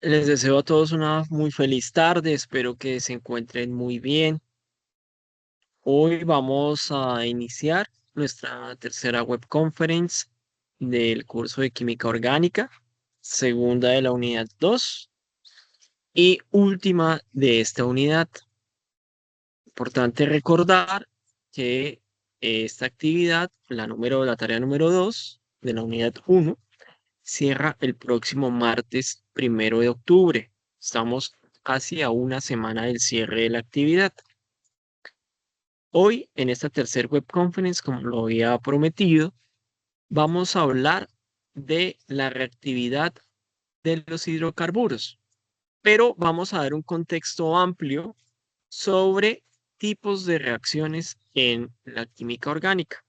Les deseo a todos una muy feliz tarde, espero que se encuentren muy bien. Hoy vamos a iniciar nuestra tercera web conference del curso de Química Orgánica, segunda de la unidad 2 y última de esta unidad. Importante recordar que esta actividad, la tarea número 2 de la unidad 1, cierra el próximo martes 1 de octubre. Estamos casi a una semana del cierre de la actividad. Hoy, en esta tercer web conference, como lo había prometido, vamos a hablar de la reactividad de los hidrocarburos, pero vamos a dar un contexto amplio sobre tipos de reacciones en la química orgánica,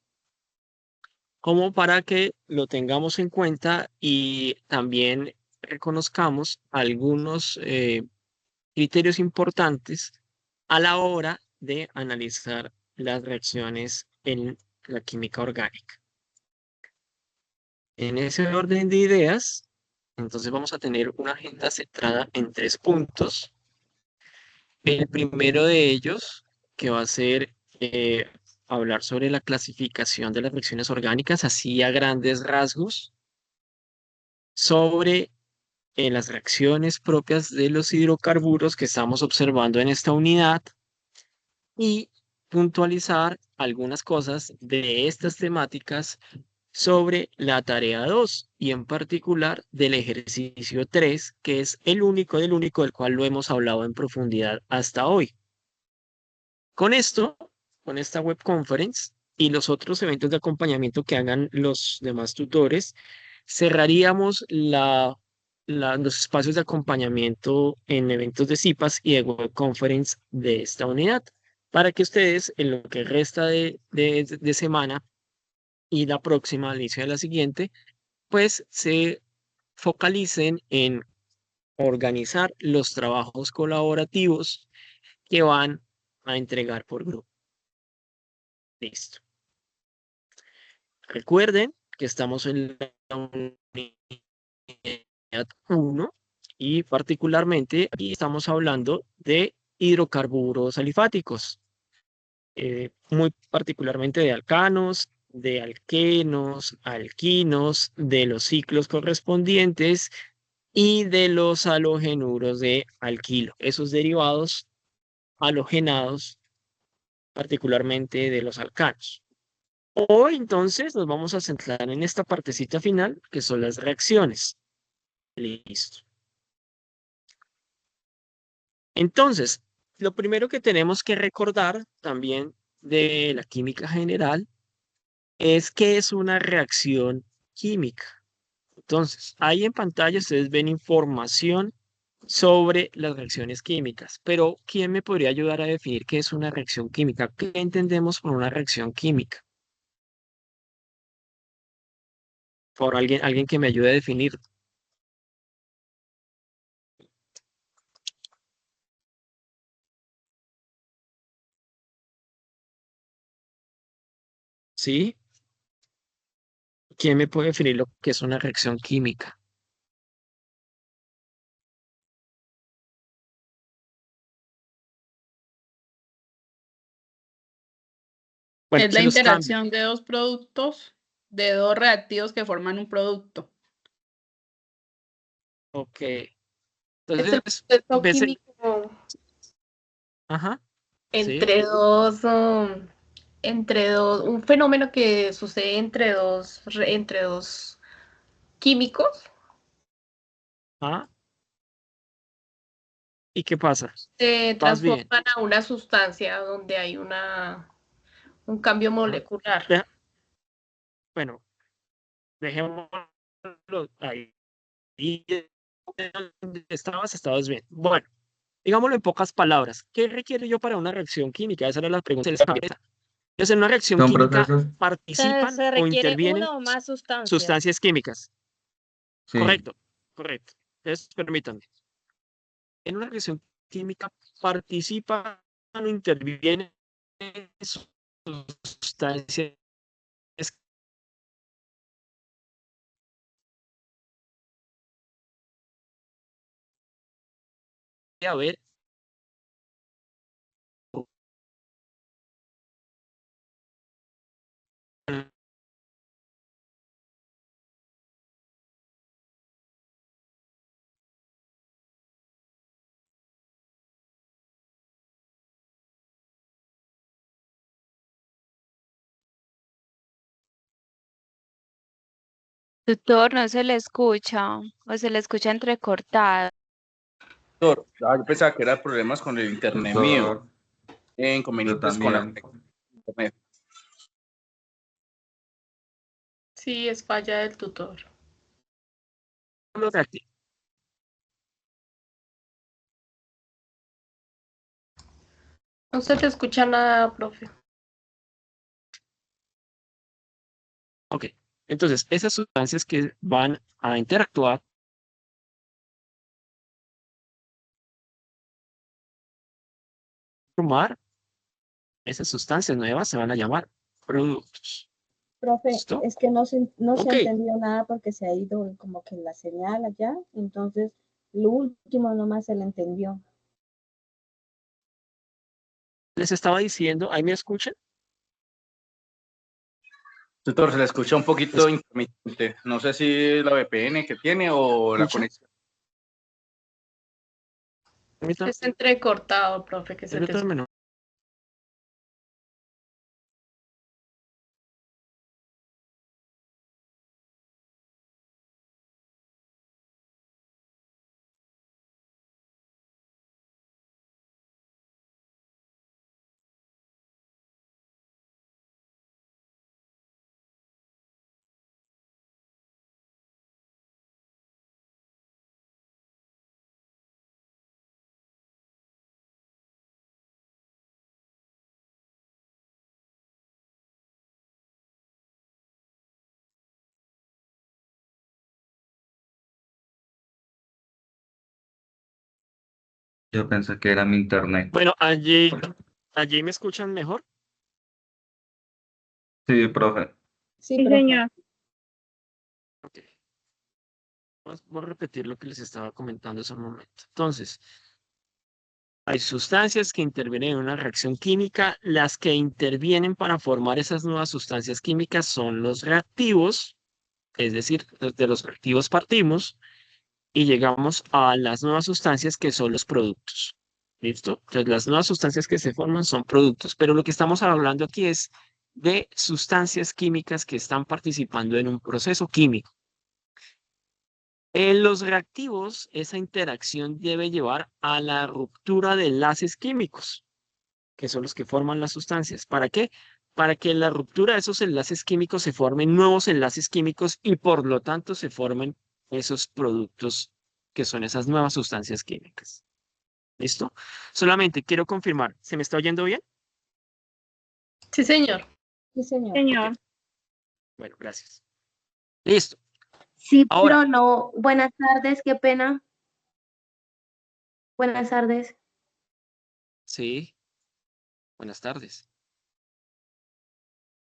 como para que lo tengamos en cuenta y también reconozcamos algunos criterios importantes a la hora de analizar las reacciones en la química orgánica. En ese orden de ideas, entonces vamos a tener una agenda centrada en 3 puntos. El primero de ellos, que va a ser hablar sobre la clasificación de las reacciones orgánicas, así a grandes rasgos, sobre las reacciones propias de los hidrocarburos que estamos observando en esta unidad y puntualizar algunas cosas de estas temáticas sobre la tarea 2 y en particular del ejercicio 3, que es el único del cual lo hemos hablado en profundidad hasta hoy. Con esto, con esta web conference y los otros eventos de acompañamiento que hagan los demás tutores, cerraríamos los espacios de acompañamiento en eventos de CIPAS y de web conference de esta unidad, para que ustedes en lo que resta de semana y la próxima, al inicio de la siguiente, pues se focalicen en organizar los trabajos colaborativos que van a entregar por grupo. Listo. Recuerden que estamos en la unidad 1 y particularmente aquí estamos hablando de hidrocarburos alifáticos, muy particularmente de alcanos, de alquenos, alquinos, de los ciclos correspondientes y de los halogenuros de alquilo, esos derivados halogenados, particularmente de los alcanos. Hoy entonces nos vamos a centrar en esta partecita final, que son las reacciones. Listo. Entonces, lo primero que tenemos que recordar también de la química general es que es una reacción química. Entonces, ahí en pantalla ustedes ven información sobre las reacciones químicas, pero ¿quién me podría ayudar a definir qué es una reacción química? ¿Qué entendemos por una reacción química? Por alguien que me ayude a definir. ¿Sí? ¿Quién me puede definir lo que es una reacción química? Bueno, Es la se los cambio. interacción de dos productos, de dos reactivos que forman un producto. Ok. Es el Entonces, proceso ves químico ajá, sí, entre dos, un fenómeno que sucede entre dos químicos, ah, ¿y qué pasa? se Vas bien. transforman a una sustancia donde hay un cambio Ajá. molecular. Deja- bueno, dejémoslo ahí. Y donde estabas bien. Bueno, digámoslo en pocas palabras. ¿Qué requiero yo para una reacción química? Esa era la pregunta de la cabeza. Entonces, en una reacción Son química procesos, participan Se o requiere intervienen una o más sustancias. sustancias químicas. sí. Correcto, correcto. Entonces, permítanme. En una reacción química participan o intervienen sustancias a ver Tutor, no se le escucha o se le escucha entrecortado. Doctor, yo pensaba que era problemas con el internet mío, inconvenientes con la internet. Sí, es falla del tutor. los reactivos. No se te escucha nada, profe. Ok, entonces esas sustancias que van a interactuar formar esas sustancias nuevas se van a llamar productos. Profe, ¿Listo? es que no se Ok. entendió nada porque se ha ido como que la señal allá, entonces lo último nomás se le entendió. Les estaba diciendo, ¿ahí me escuchan? Tutor, se le escucha un poquito intermitente. No sé si la VPN que tiene o la ¿Escucha? conexión. Permítame, Es entrecortado, profe, que se te permítame, no. Yo pensé que era mi internet. Bueno, allí me escuchan mejor. Sí, profe. Sí, Sí, profe. señor. Ok. Voy a repetir lo que les estaba comentando hace un momento. Entonces, hay sustancias que intervienen en una reacción química. Las que intervienen para formar esas nuevas sustancias químicas son los reactivos, es decir, de los reactivos partimos y llegamos a las nuevas sustancias que son los productos. ¿Listo? Entonces, las nuevas sustancias que se forman son productos, pero lo que estamos hablando aquí es de sustancias químicas que están participando en un proceso químico. En los reactivos, esa interacción debe llevar a la ruptura de enlaces químicos, que son los que forman las sustancias. ¿Para qué? Para que en la ruptura de esos enlaces químicos se formen nuevos enlaces químicos y por lo tanto se formen esos productos que son esas nuevas sustancias químicas. ¿Listo? Solamente quiero confirmar, ¿se me está oyendo bien? Sí, señor. Sí, señor. Señor. Ok. Bueno, gracias. Listo. Sí, Ahora, pero no. Buenas tardes, qué pena. Buenas tardes. sí, buenas tardes.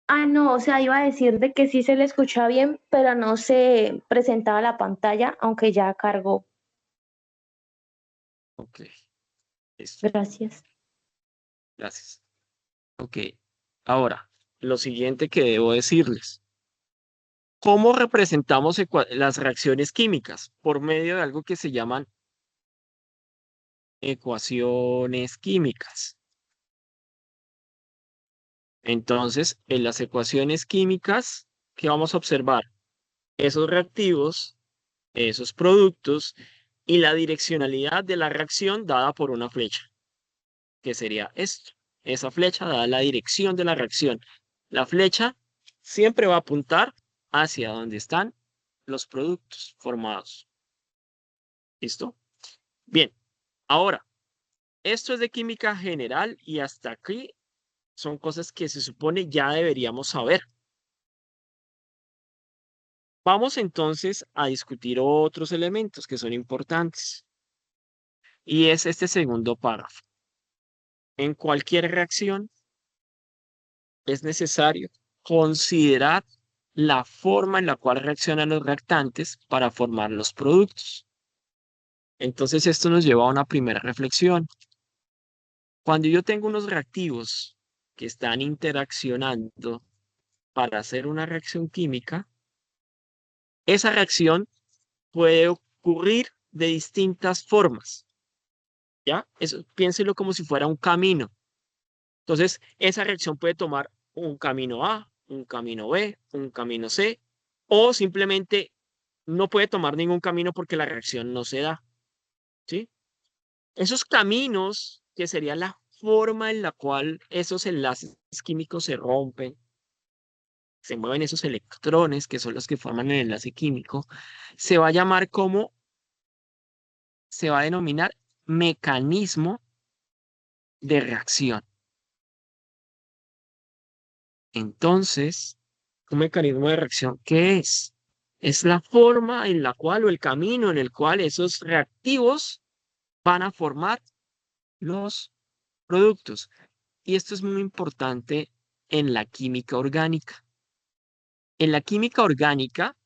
Ah, no, o sea, iba a decir de que sí se le escuchaba bien, pero no se presentaba la pantalla, aunque ya cargó. Ok, listo. Gracias. Gracias. Ok. Ahora, lo siguiente que debo decirles. ¿Cómo representamos las reacciones químicas? Por medio de algo que se llaman ecuaciones químicas. Entonces, en las ecuaciones químicas, ¿qué vamos a observar? Esos reactivos, esos productos y la direccionalidad de la reacción dada por una flecha, que sería esto. Esa flecha da la dirección de la reacción. La flecha siempre va a apuntar hacia donde están los productos formados. ¿Listo? Bien, ahora, esto es de química general y hasta aquí son cosas que se supone ya deberíamos saber. Vamos entonces a discutir otros elementos que son importantes. Y es este segundo párrafo. En cualquier reacción es necesario considerar la forma en la cual reaccionan los reactantes para formar los productos. Entonces esto nos lleva a una primera reflexión. Cuando yo tengo unos reactivos que están interaccionando para hacer una reacción química, esa reacción puede ocurrir de distintas formas. ¿Ya? Eso, piénselo como si fuera un camino. Entonces, esa reacción puede tomar un camino A, un camino B, un camino C, o simplemente no puede tomar ningún camino porque la reacción no se da. ¿Sí? Esos caminos, que sería la forma en la cual esos enlaces químicos se rompen, se mueven esos electrones, que son los que forman el enlace químico, se va a llamar como, se va a denominar mecanismo de reacción. Entonces, un mecanismo de reacción, ¿qué es? Es la forma en la cual o el camino en el cual esos reactivos van a formar los productos. Y esto es muy importante en la química orgánica. En la química orgánica,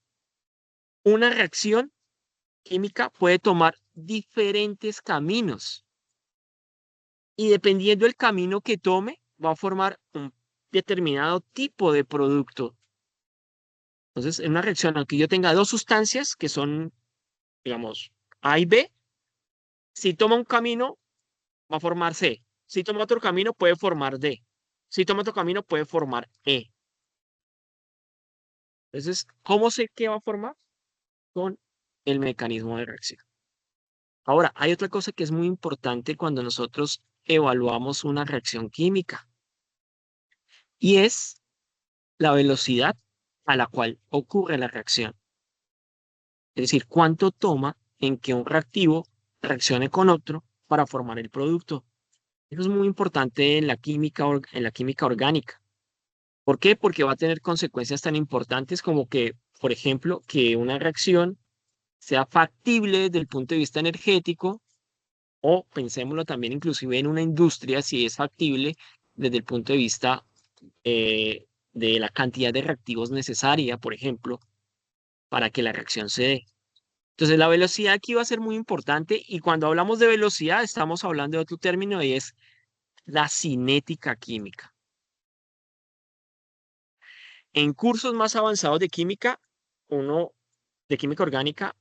una reacción química puede tomar diferentes caminos y dependiendo del camino que tome, va a formar un determinado tipo de producto. Entonces, en una reacción, aunque yo tenga dos sustancias que son, digamos, A y B, si toma un camino, va a formar C. Si toma otro camino, puede formar D. Si toma otro camino, puede formar E. Entonces, ¿cómo sé qué va a formar? Con el mecanismo de reacción. Ahora, hay otra cosa que es muy importante cuando nosotros evaluamos una reacción química y es la velocidad a la cual ocurre la reacción. Es decir, cuánto toma en que un reactivo reaccione con otro para formar el producto. Eso es muy importante en la química, en la química orgánica. ¿Por qué? Porque va a tener consecuencias tan importantes como que, por ejemplo, que una reacción sea factible desde el punto de vista energético o pensémoslo también inclusive en una industria si es factible desde el punto de vista de la cantidad de reactivos necesaria, por ejemplo, para que la reacción se dé. Entonces, la velocidad aquí va a ser muy importante y cuando hablamos de velocidad estamos hablando de otro término y es la cinética química. En cursos más avanzados de química, de química orgánica,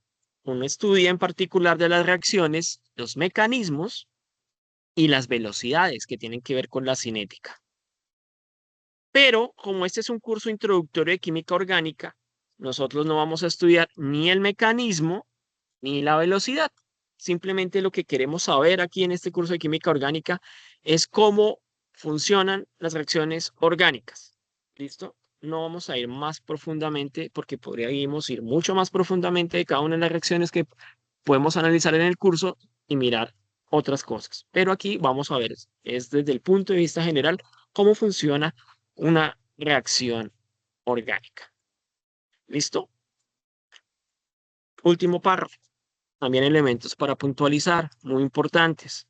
uno estudia en particular de las reacciones, los mecanismos y las velocidades que tienen que ver con la cinética. Pero como este es un curso introductorio de química orgánica, nosotros no vamos a estudiar ni el mecanismo ni la velocidad. Simplemente lo que queremos saber aquí en este curso de química orgánica es cómo funcionan las reacciones orgánicas. ¿Listo? No vamos a ir más profundamente porque podríamos ir mucho más profundamente de cada una de las reacciones que podemos analizar en el curso y mirar otras cosas. Pero aquí vamos a ver, es desde el punto de vista general, cómo funciona una reacción orgánica. ¿Listo? Último párrafo. También elementos para puntualizar, muy importantes.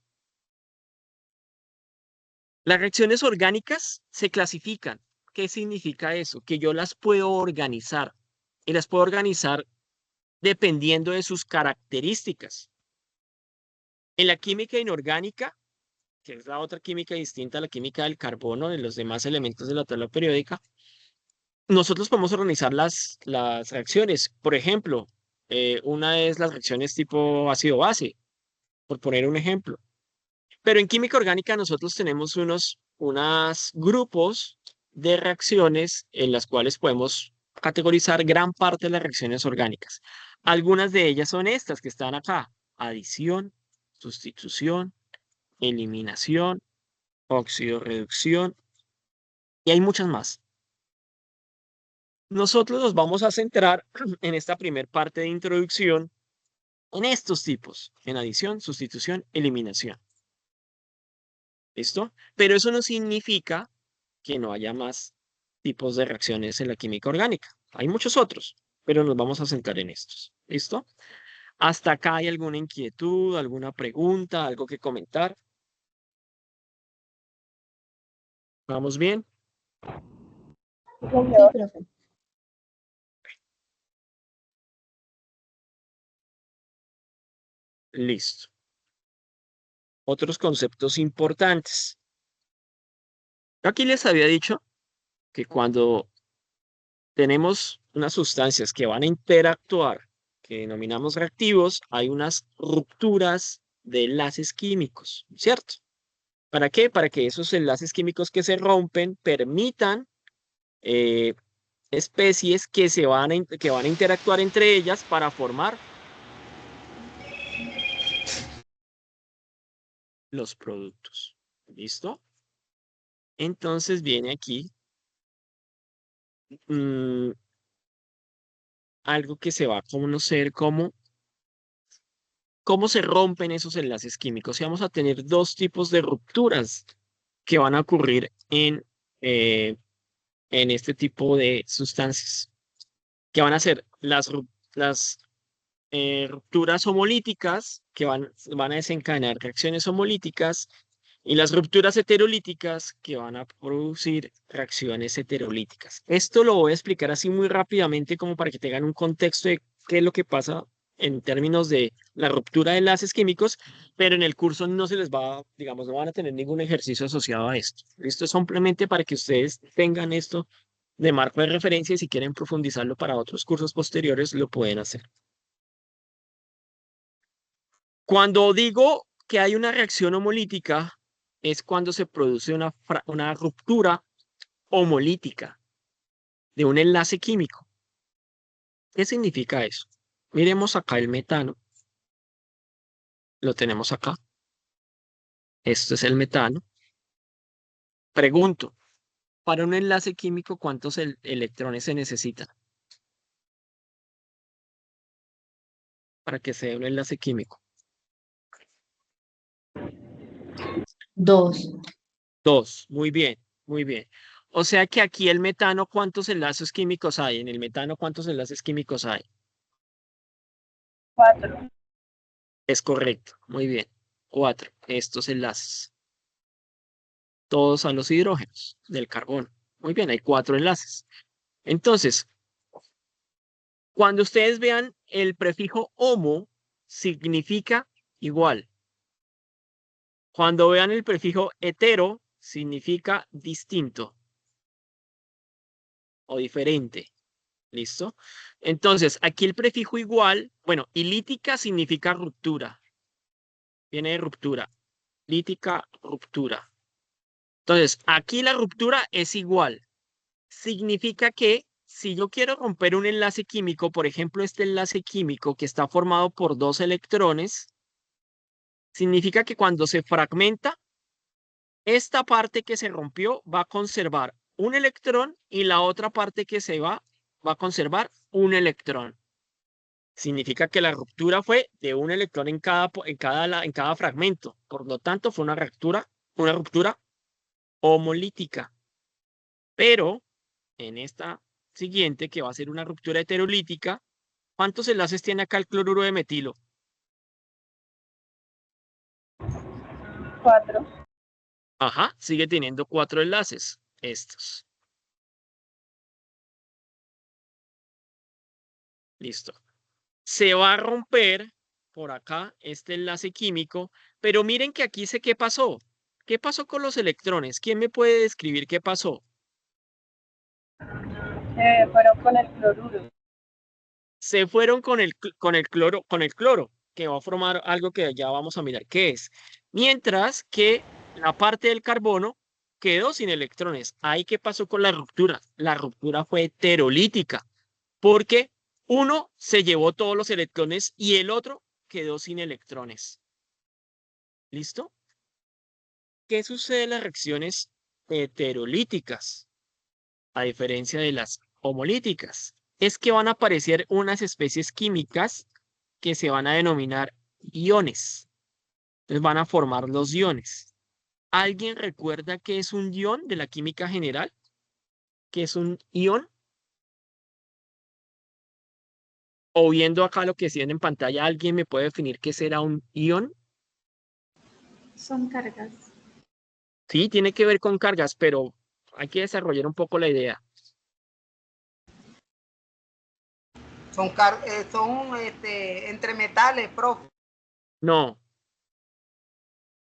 Las reacciones orgánicas se clasifican. ¿Qué significa eso? Que yo las puedo organizar y las puedo organizar dependiendo de sus características. En la química inorgánica, que es la otra química distinta a la química del carbono, de los demás elementos de la tabla periódica, nosotros podemos organizar las reacciones. Por ejemplo, una es las reacciones tipo ácido-base, por poner un ejemplo. Pero en química orgánica nosotros tenemos unos grupos de reacciones en las cuales podemos categorizar gran parte de las reacciones orgánicas. Algunas de ellas son estas que están acá: adición, sustitución, eliminación, oxidorreducción, y hay muchas más. Nosotros nos vamos a centrar en esta primera parte de introducción en estos tipos, en adición, sustitución, eliminación. ¿Listo? Pero eso no significa que no haya más tipos de reacciones en la química orgánica. Hay muchos otros, pero nos vamos a centrar en estos. ¿Listo? ¿Hasta acá hay alguna inquietud, alguna pregunta, algo que comentar? ¿Vamos bien? Sí, profe. Listo. Otros conceptos importantes. Aquí les había dicho que cuando tenemos unas sustancias que van a interactuar, que denominamos reactivos, hay unas rupturas de enlaces químicos, ¿cierto? ¿Para qué? Para que esos enlaces químicos que se rompen permitan especies que van a interactuar entre ellas para formar los productos. ¿Listo? Entonces viene aquí algo que se va a conocer como cómo se rompen esos enlaces químicos. Y vamos a tener dos tipos de rupturas que van a ocurrir en este tipo de sustancias, que van a ser las rupturas homolíticas, que van a desencadenar reacciones homolíticas, y las rupturas heterolíticas, que van a producir reacciones heterolíticas. Esto lo voy a explicar así muy rápidamente como para que tengan un contexto de qué es lo que pasa en términos de la ruptura de enlaces químicos, pero en el curso no se les va, digamos, no van a tener ningún ejercicio asociado a esto. Esto es simplemente para que ustedes tengan esto de marco de referencia y si quieren profundizarlo para otros cursos posteriores, lo pueden hacer. Cuando digo que hay una reacción homolítica, es cuando se produce una ruptura homolítica de un enlace químico. ¿Qué significa eso? Miremos acá el metano. Lo tenemos acá. Esto es el metano. Pregunto, para un enlace químico, ¿cuántos electrones se necesitan? Para que sea un enlace químico. 2. 2. Muy bien, muy bien. O sea que aquí el metano, ¿cuántos enlaces químicos hay? En el metano, ¿cuántos enlaces químicos hay? 4. Es correcto, muy bien. 4. Estos enlaces. Todos a los hidrógenos del carbono. Muy bien, hay 4 enlaces. Entonces, cuando ustedes vean el prefijo homo, significa igual. Cuando vean el prefijo hetero, significa distinto o diferente. ¿Listo? Entonces, aquí el prefijo igual, bueno, y lítica significa ruptura. Viene de ruptura. Lítica, ruptura. Entonces, aquí la ruptura es igual. Significa que si yo quiero romper un enlace químico, por ejemplo, este enlace químico que está formado por 2 electrones, significa que cuando se fragmenta, esta parte que se rompió va a conservar un electrón y la otra parte que se va a conservar un electrón. Significa que la ruptura fue de un electrón en cada fragmento. Por lo tanto, fue una ruptura homolítica. Pero en esta siguiente, que va a ser una ruptura heterolítica, ¿cuántos enlaces tiene acá el cloruro de metilo? 4. Ajá, sigue teniendo 4 enlaces. Estos. Listo. Se va a romper por acá este enlace químico, pero miren que aquí sé qué pasó. ¿Qué pasó con los electrones? ¿Quién me puede describir qué pasó? Fueron con el cloruro. Se fueron con el cloro, que va a formar algo que ya vamos a mirar qué es. Mientras que la parte del carbono quedó sin electrones. Ahí, ¿qué pasó con la ruptura? La ruptura fue heterolítica, porque uno se llevó todos los electrones y el otro quedó sin electrones. ¿Listo? ¿Qué sucede en las reacciones heterolíticas? A diferencia de las homolíticas, es que van a aparecer unas especies químicas que se van a denominar iones. Entonces van a formar los iones. ¿Alguien recuerda qué es un ion de la química general? ¿Qué es un ion? O viendo acá lo que tienen en pantalla, ¿alguien me puede definir qué será un ion? Son cargas. Sí, tiene que ver con cargas, pero hay que desarrollar un poco la idea. Son entre metales, profe. No.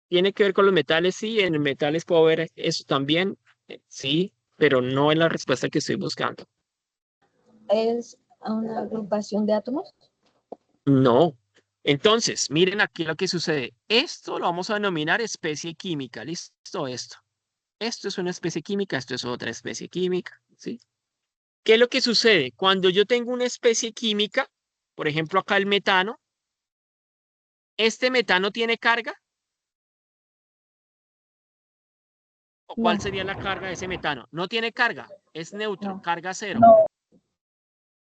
Tiene que ver con los metales, sí, en metales puedo ver eso también, sí, pero no es la respuesta que estoy buscando. ¿Es una agrupación de átomos? No. Entonces, miren aquí lo que sucede. Esto lo vamos a denominar especie química. ¿Listo? Esto es una especie química, esto es otra especie química, ¿sí? ¿Qué es lo que sucede? Cuando yo tengo una especie química, por ejemplo, acá el metano, ¿este metano tiene carga? ¿O cuál No, sería la carga de ese metano? No tiene carga, es neutro, no. carga cero. No.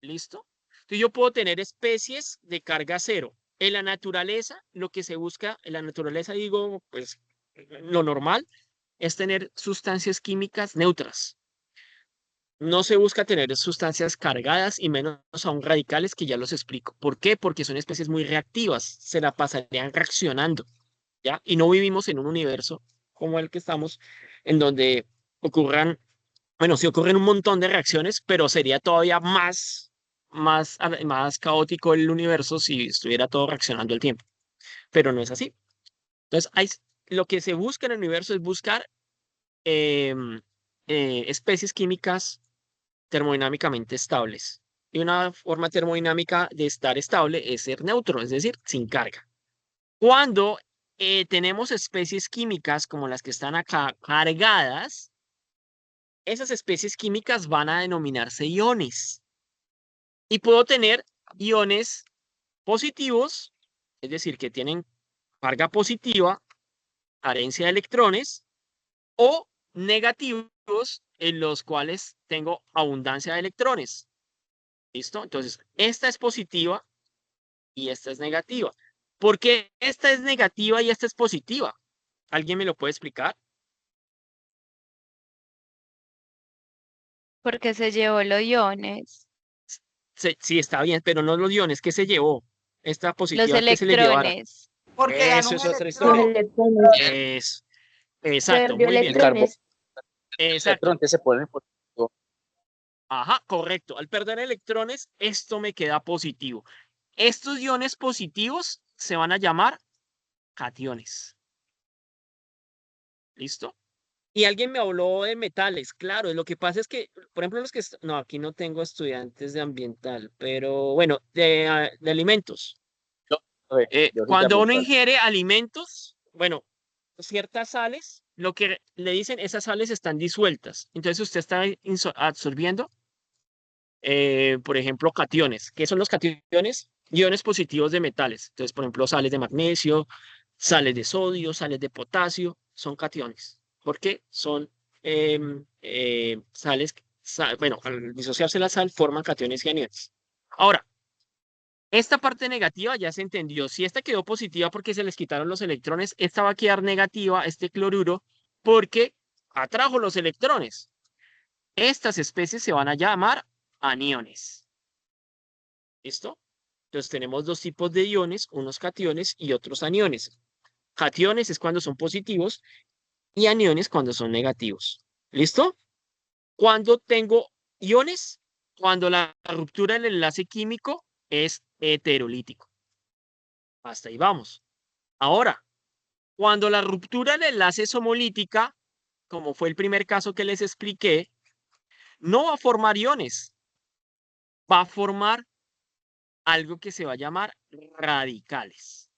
¿Listo? Entonces yo puedo tener especies de carga cero. En la naturaleza, lo que se busca, en la naturaleza digo, pues lo normal es tener sustancias químicas neutras. No se busca tener sustancias cargadas y menos aún radicales, que ya los explico. ¿Por qué? Porque son especies muy reactivas, se la pasarían reaccionando, ¿ya? Y no vivimos en un universo como el que estamos, en donde ocurran, bueno, sí ocurren un montón de reacciones, pero sería todavía más caótico el universo si estuviera todo reaccionando al tiempo. Pero no es así. Entonces, lo que se busca en el universo es buscar em, especies químicas termodinámicamente estables. Y una forma termodinámica de estar estable es ser neutro, es decir, sin carga. Cuando tenemos especies químicas como las que están acá cargadas, esas especies químicas van a denominarse iones. Y puedo tener iones positivos, es decir, que tienen carga positiva, carencia de electrones, o negativos en los cuales tengo abundancia de electrones. ¿Listo? Entonces, esta es positiva y esta es negativa. ¿Por qué esta es negativa y esta es positiva? ¿Alguien me lo puede explicar? Porque se llevó los iones, Sí, está bien, pero no los iones. ¿Qué se llevó? Esta los positiva, ¿qué se le llevara? electrones. Porque ganó Eso un es otra Los historia. electrón. electrones. Es, exacto, Perdió muy bien. El carbón, electrones. el electrón Exacto. que se pone positivo. Ajá, correcto. Al perder electrones, esto me queda positivo. Estos iones positivos se van a llamar cationes. ¿Listo? Y alguien me habló de metales, claro, lo que pasa es que, por ejemplo, no, aquí no tengo estudiantes de ambiental, pero bueno, de alimentos. Yo, a ver, yo soy de Cuando uno ambiental. ingiere alimentos, bueno, ciertas sales, lo que le dicen, esas sales están disueltas. Entonces usted está absorbiendo, por ejemplo, cationes. ¿Qué son los cationes? Iones positivos de metales. Entonces, por ejemplo, sales de magnesio, sales de sodio, sales de potasio, son cationes. Porque son sales, bueno, al disociarse la sal, forman cationes y aniones. Ahora, esta parte negativa ya se entendió. Si esta quedó positiva porque se les quitaron los electrones, esta va a quedar negativa, este cloruro, porque atrajo los electrones. Estas especies se van a llamar aniones. ¿Listo? Entonces tenemos dos tipos de iones, unos cationes y otros aniones. Cationes es cuando son positivos y aniones cuando son negativos. ¿Listo? Cuando tengo iones, cuando la ruptura del enlace químico es heterolítico. Hasta ahí vamos. Ahora, cuando la ruptura del enlace es homolítica, como fue el primer caso que les expliqué, no va a formar iones, va a formar algo que se va a llamar radicales.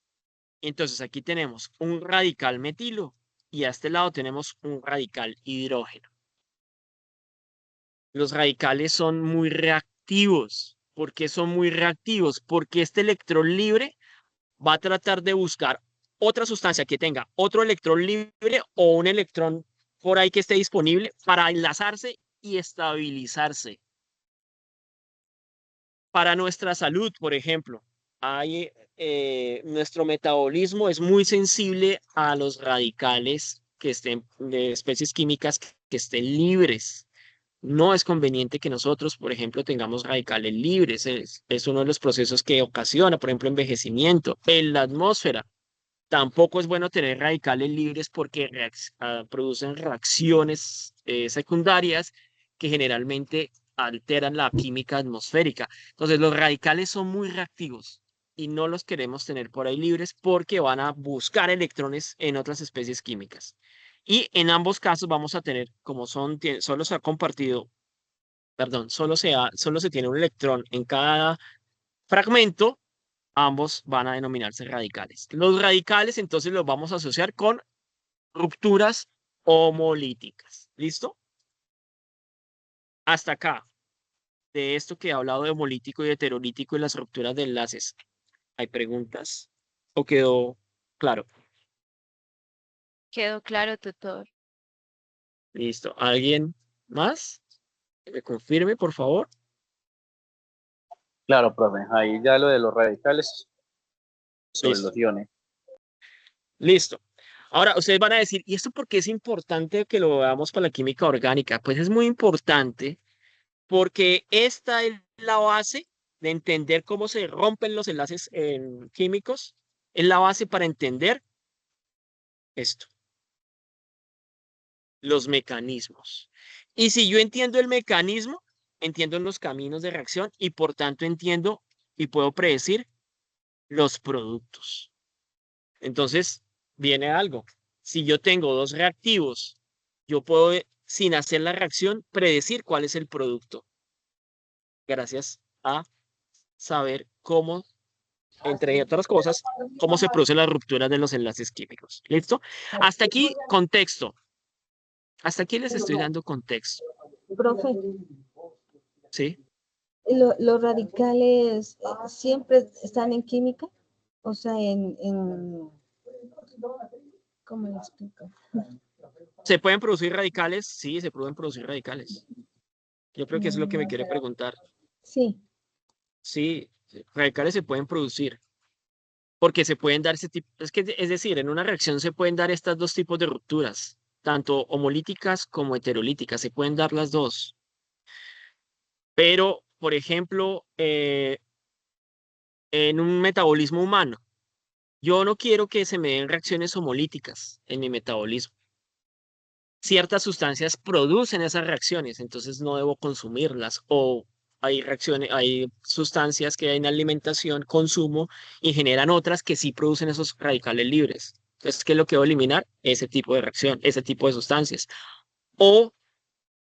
Entonces aquí tenemos un radical metilo y a este lado tenemos un radical hidrógeno. Los radicales son muy reactivos. ¿Por qué son muy reactivos? Porque este electrón libre va a tratar de buscar otra sustancia que tenga otro electrón libre o un electrón por ahí que esté disponible para enlazarse y estabilizarse. Para nuestra salud, por ejemplo, nuestro metabolismo es muy sensible a los radicales que estén de especies químicas que estén libres. No es conveniente que nosotros, por ejemplo, tengamos radicales libres. Es uno de los procesos que ocasiona, por ejemplo, envejecimiento en la atmósfera. Tampoco es bueno tener radicales libres porque producen reacciones secundarias que generalmente alteran la química atmosférica. Entonces, los radicales son muy reactivos. y no los queremos tener por ahí libres porque van a buscar electrones en otras especies químicas. Y en ambos casos vamos a tener, como solo se ha compartido, perdón, solo se tiene un electrón en cada fragmento, ambos van a denominarse radicales. Los radicales entonces los vamos a asociar con rupturas homolíticas. ¿Listo? Hasta acá, de esto que he hablado de homolítico y heterolítico y las rupturas de enlaces. ¿Hay preguntas? ¿O quedó claro? Quedó claro, tutor. Listo. ¿Alguien más? Que me confirme, por favor. Claro, profe. Ahí ya lo de los radicales sobre Listo. los iones. Listo. Ahora, ustedes van a decir, ¿y esto por qué es importante que lo veamos para la química orgánica? Pues es muy importante porque esta es la base de entender cómo se rompen los enlaces químicos. Es la base para entender esto, los mecanismos. Y si yo entiendo el mecanismo, entiendo los caminos de reacción y por tanto entiendo y puedo predecir los productos. Entonces, viene algo. Si yo tengo dos reactivos, yo puedo, sin hacer la reacción, predecir cuál es el producto. Gracias a saber cómo, entre otras cosas, cómo se producen las rupturas de los enlaces químicos. ¿Listo? Hasta aquí, contexto. Hasta aquí les estoy dando contexto. Profe, ¿Sí? los radicales siempre están en química, o sea, ¿cómo le explico? ¿Se pueden producir radicales? Sí, se pueden producir radicales. Yo creo que eso es lo que me quiere preguntar. Sí. Sí, radicales se pueden producir. Porque se pueden dar ese tipo, es decir, en una reacción se pueden dar estos dos tipos de rupturas, tanto homolíticas como heterolíticas, se pueden dar las dos. Pero, por ejemplo, en un metabolismo humano, yo no quiero que se me den reacciones homolíticas en mi metabolismo. Ciertas sustancias producen esas reacciones, entonces no debo consumirlas. O hay reacciones, hay sustancias que en alimentación consumo y generan otras que sí producen esos radicales libres. Entonces, ¿qué es lo que debo eliminar? Ese tipo de reacción, ese tipo de sustancias. O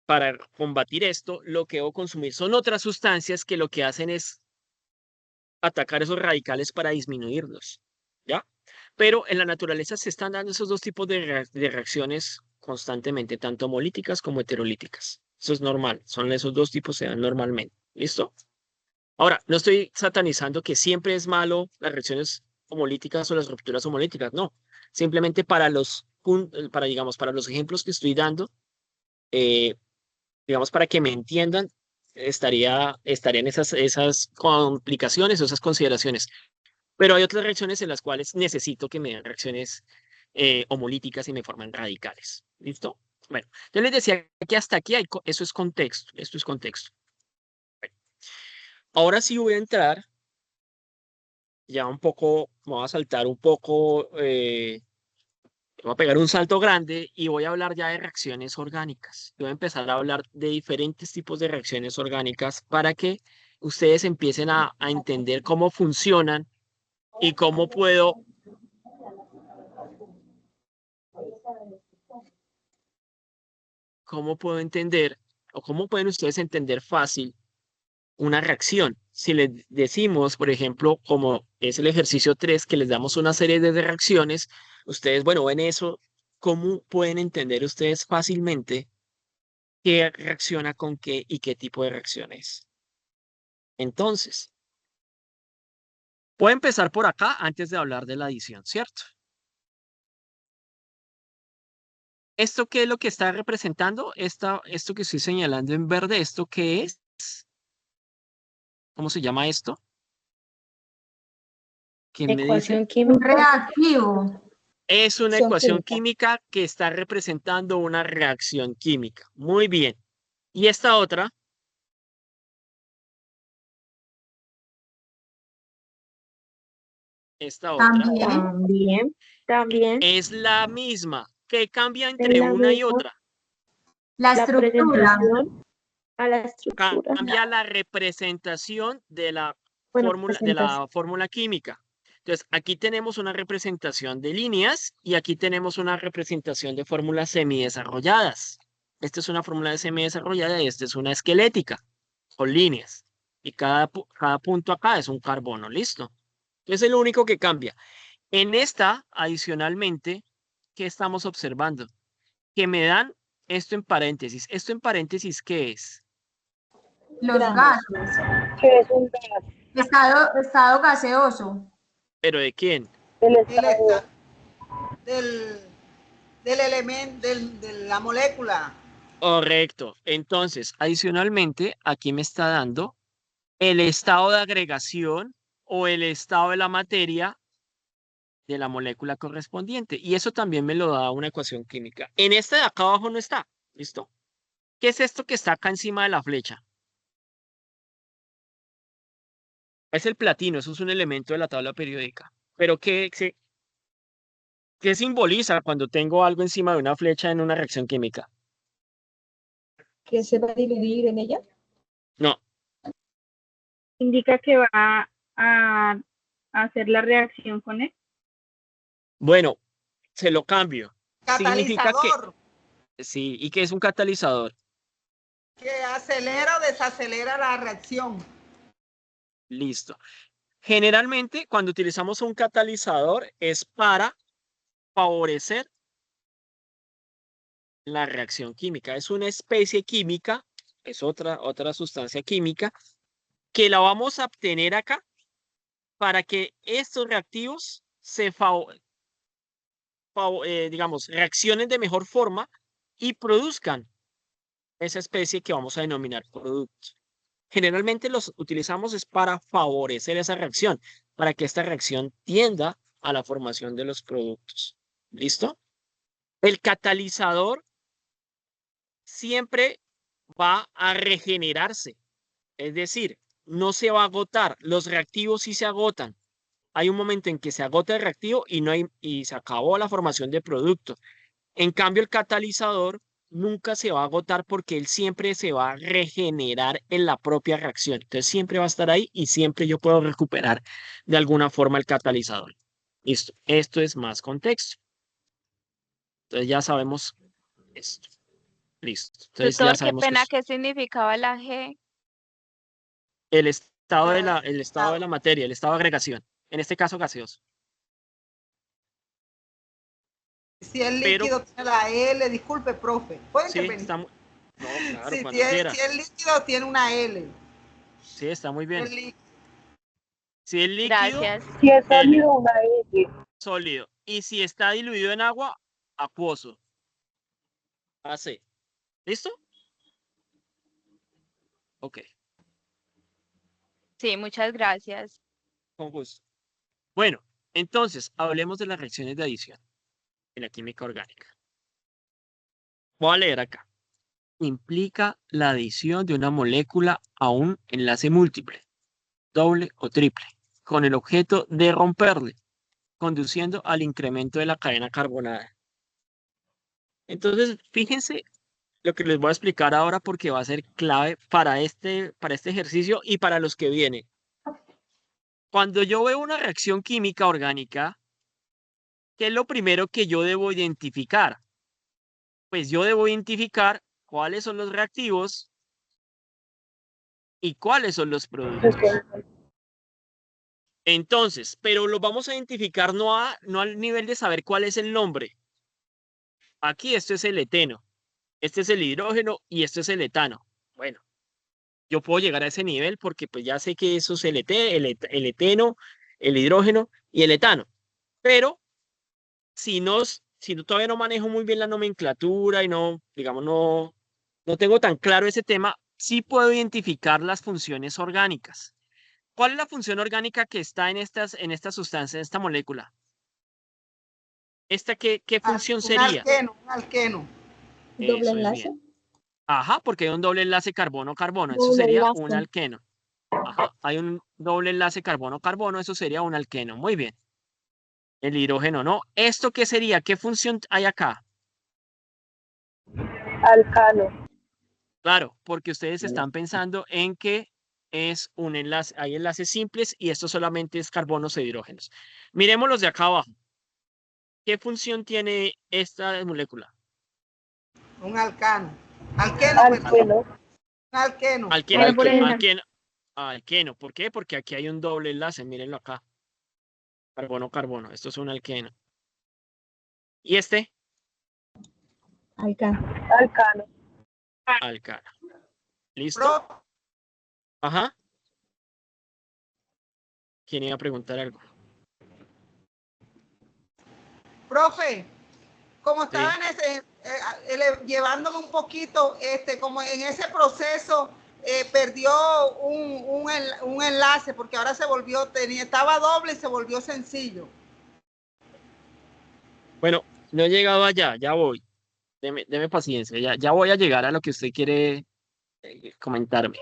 para combatir esto, lo que debo consumir son otras sustancias que lo que hacen es atacar esos radicales para disminuirlos. ¿Ya? Pero en la naturaleza se están dando esos dos tipos de reacciones constantemente, tanto homolíticas como heterolíticas. Eso es normal, son esos dos tipos se dan normalmente. ¿Listo? Ahora, no estoy satanizando que siempre es malo las reacciones homolíticas o las rupturas homolíticas, no. Simplemente para digamos, para los ejemplos que estoy dando, digamos, para que me entiendan, estarían esas complicaciones o esas consideraciones. Pero hay otras reacciones en las cuales necesito que me den reacciones homolíticas y me forman radicales. ¿Listo? Bueno, yo les decía que hasta aquí eso es contexto. Esto es contexto. Bueno, ahora sí voy a entrar ya un poco, me voy a saltar un poco, voy a pegar un salto grande y voy a hablar ya de reacciones orgánicas. Voy a empezar a hablar de diferentes tipos de reacciones orgánicas para que ustedes empiecen a entender cómo funcionan y cómo puedo entender o cómo pueden ustedes entender fácil una reacción. Si les decimos, por ejemplo, como es el ejercicio 3, que les damos una serie de reacciones, ustedes, bueno, ven eso, ¿cómo pueden entender ustedes fácilmente qué reacciona con qué y qué tipo de reacción es? Entonces, voy a empezar por acá antes de hablar de la adición, ¿cierto? ¿Esto qué es lo que está representando? Esto que estoy señalando en verde, ¿esto qué es? ¿Cómo se llama esto? ¿Quién me dice? Ecuación química. Reactivo. Es una Reacción ecuación química. química que está representando una reacción química. Muy bien. ¿Y esta otra? Esta otra También. es la misma. ¿Qué cambia Es entre la una y misma. otra? La La estructura. presentación a la estructura. Cambia la representación de la Bueno, de la fórmula química. Entonces, aquí tenemos una representación de líneas y aquí tenemos una representación de fórmulas semidesarrolladas. Esta es una fórmula de semidesarrollada y esta es una esquelética con líneas. Y cada punto acá es un carbono, ¿listo? Entonces, es lo único que cambia. En esta, adicionalmente, ¿qué estamos observando? Que me dan esto en paréntesis. ¿Esto en paréntesis qué es? Los Gramos. gases. que es un gas Estado gaseoso. ¿Pero de quién? del El estado. esta- del elemento, de la molécula. Correcto. Entonces, adicionalmente, aquí me está dando el estado de agregación o el estado de la materia de la molécula correspondiente. Y eso también me lo da una ecuación química. En esta de acá abajo no está. ¿Listo? ¿Qué es esto que está acá encima de la flecha? Es el platino, eso es un elemento de la tabla periódica. Pero ¿qué simboliza cuando tengo algo encima de una flecha en una reacción química? ¿Que se va a diluir en ella? No, Indica que va a hacer la reacción con él. bueno, se lo cambio. Significa Catalizador. que, sí, ¿y qué es un catalizador? Que acelera o desacelera la reacción. Listo. Generalmente, cuando utilizamos un catalizador es para favorecer la reacción química. Es una especie química, es otra sustancia química, que la vamos a obtener acá para que estos reactivos digamos, reaccionen de mejor forma y produzcan esa especie que vamos a denominar producto. Generalmente los utilizamos es para favorecer esa reacción, para que esta reacción tienda a la formación de los productos. ¿Listo? El catalizador siempre va a regenerarse, es decir, no se va a agotar. Los reactivos sí se agotan. Hay un momento en que se agota el reactivo y se acabó la formación de producto. En cambio, el catalizador nunca se va a agotar porque él siempre se va a regenerar en la propia reacción. Entonces siempre va a estar ahí y siempre yo puedo recuperar de alguna forma el catalizador. Listo. Esto es más contexto. Entonces ya sabemos esto. Listo. Entonces ya Doctor, qué sabemos pena, ¿qué significaba la G? el estado de la materia, el estado de agregación. En este caso gaseoso. Si el Pero- líquido tiene la L, disculpe, profe. ¿Puede Sí, intervenir? está no, claro, Si cuando quiera. el líquido tiene una L. Sí, está muy bien. El líquido. Si el líquido Gracias. Si es L. sólido, una L. sólido. Y si está diluido en agua, acuoso. AC. ¿Listo? Ok, Sí, muchas gracias. con gusto. Bueno, entonces, hablemos de las reacciones de adición en la química orgánica. Voy a leer acá. Implica la adición de una molécula a un enlace múltiple, doble o triple, con el objeto de romperle, conduciendo al incremento de la cadena carbonada. Entonces, fíjense lo que les voy a explicar ahora porque va a ser clave para este ejercicio y para los que vienen. Cuando yo veo una reacción química orgánica, ¿qué es lo primero que yo debo identificar? Pues yo debo identificar cuáles son los reactivos y cuáles son los productos. Entonces, pero los vamos a identificar no al nivel de saber cuál es el nombre. Aquí esto es el eteno, este es el hidrógeno y esto es el etano. Bueno, yo puedo llegar a ese nivel porque pues ya sé que eso es el eteno, el hidrógeno y el etano. Pero si todavía no manejo muy bien la nomenclatura y no, digamos, no tengo tan claro ese tema, sí puedo identificar las funciones orgánicas. ¿Cuál es la función orgánica que está en estas sustancias, en esta molécula? ¿Esta qué función sería? Un alqueno. Doble Eso es enlace. bien. Ajá, porque hay un doble enlace carbono-carbono, eso Doble sería enlace. un alqueno. Ajá, hay un doble enlace carbono-carbono, eso sería un alqueno. Muy bien. El hidrógeno no. ¿Esto qué sería? ¿Qué función hay acá? Alcano. Claro, porque ustedes están pensando en que es un enlace, hay enlaces simples y esto solamente es carbonos e hidrógenos. Miremos los de acá abajo. ¿Qué función tiene esta molécula? Un alcano. Alqueno, perdón. Un alqueno. Alqueno. ¿Por qué? Porque aquí hay un doble enlace, mírenlo acá. Carbono-carbono. Esto es un alqueno. ¿Y este? Alcano. Alcano. ¿Listo? Ajá. ¿Quién iba a preguntar algo? Profe, como Sí. estaba en ese, llevándome un poquito, como en ese proceso, perdió un enlace, porque ahora se volvió, estaba doble y se volvió sencillo. Bueno, no he llegado allá, ya voy. Deme paciencia, ya voy a llegar a lo que usted quiere comentarme.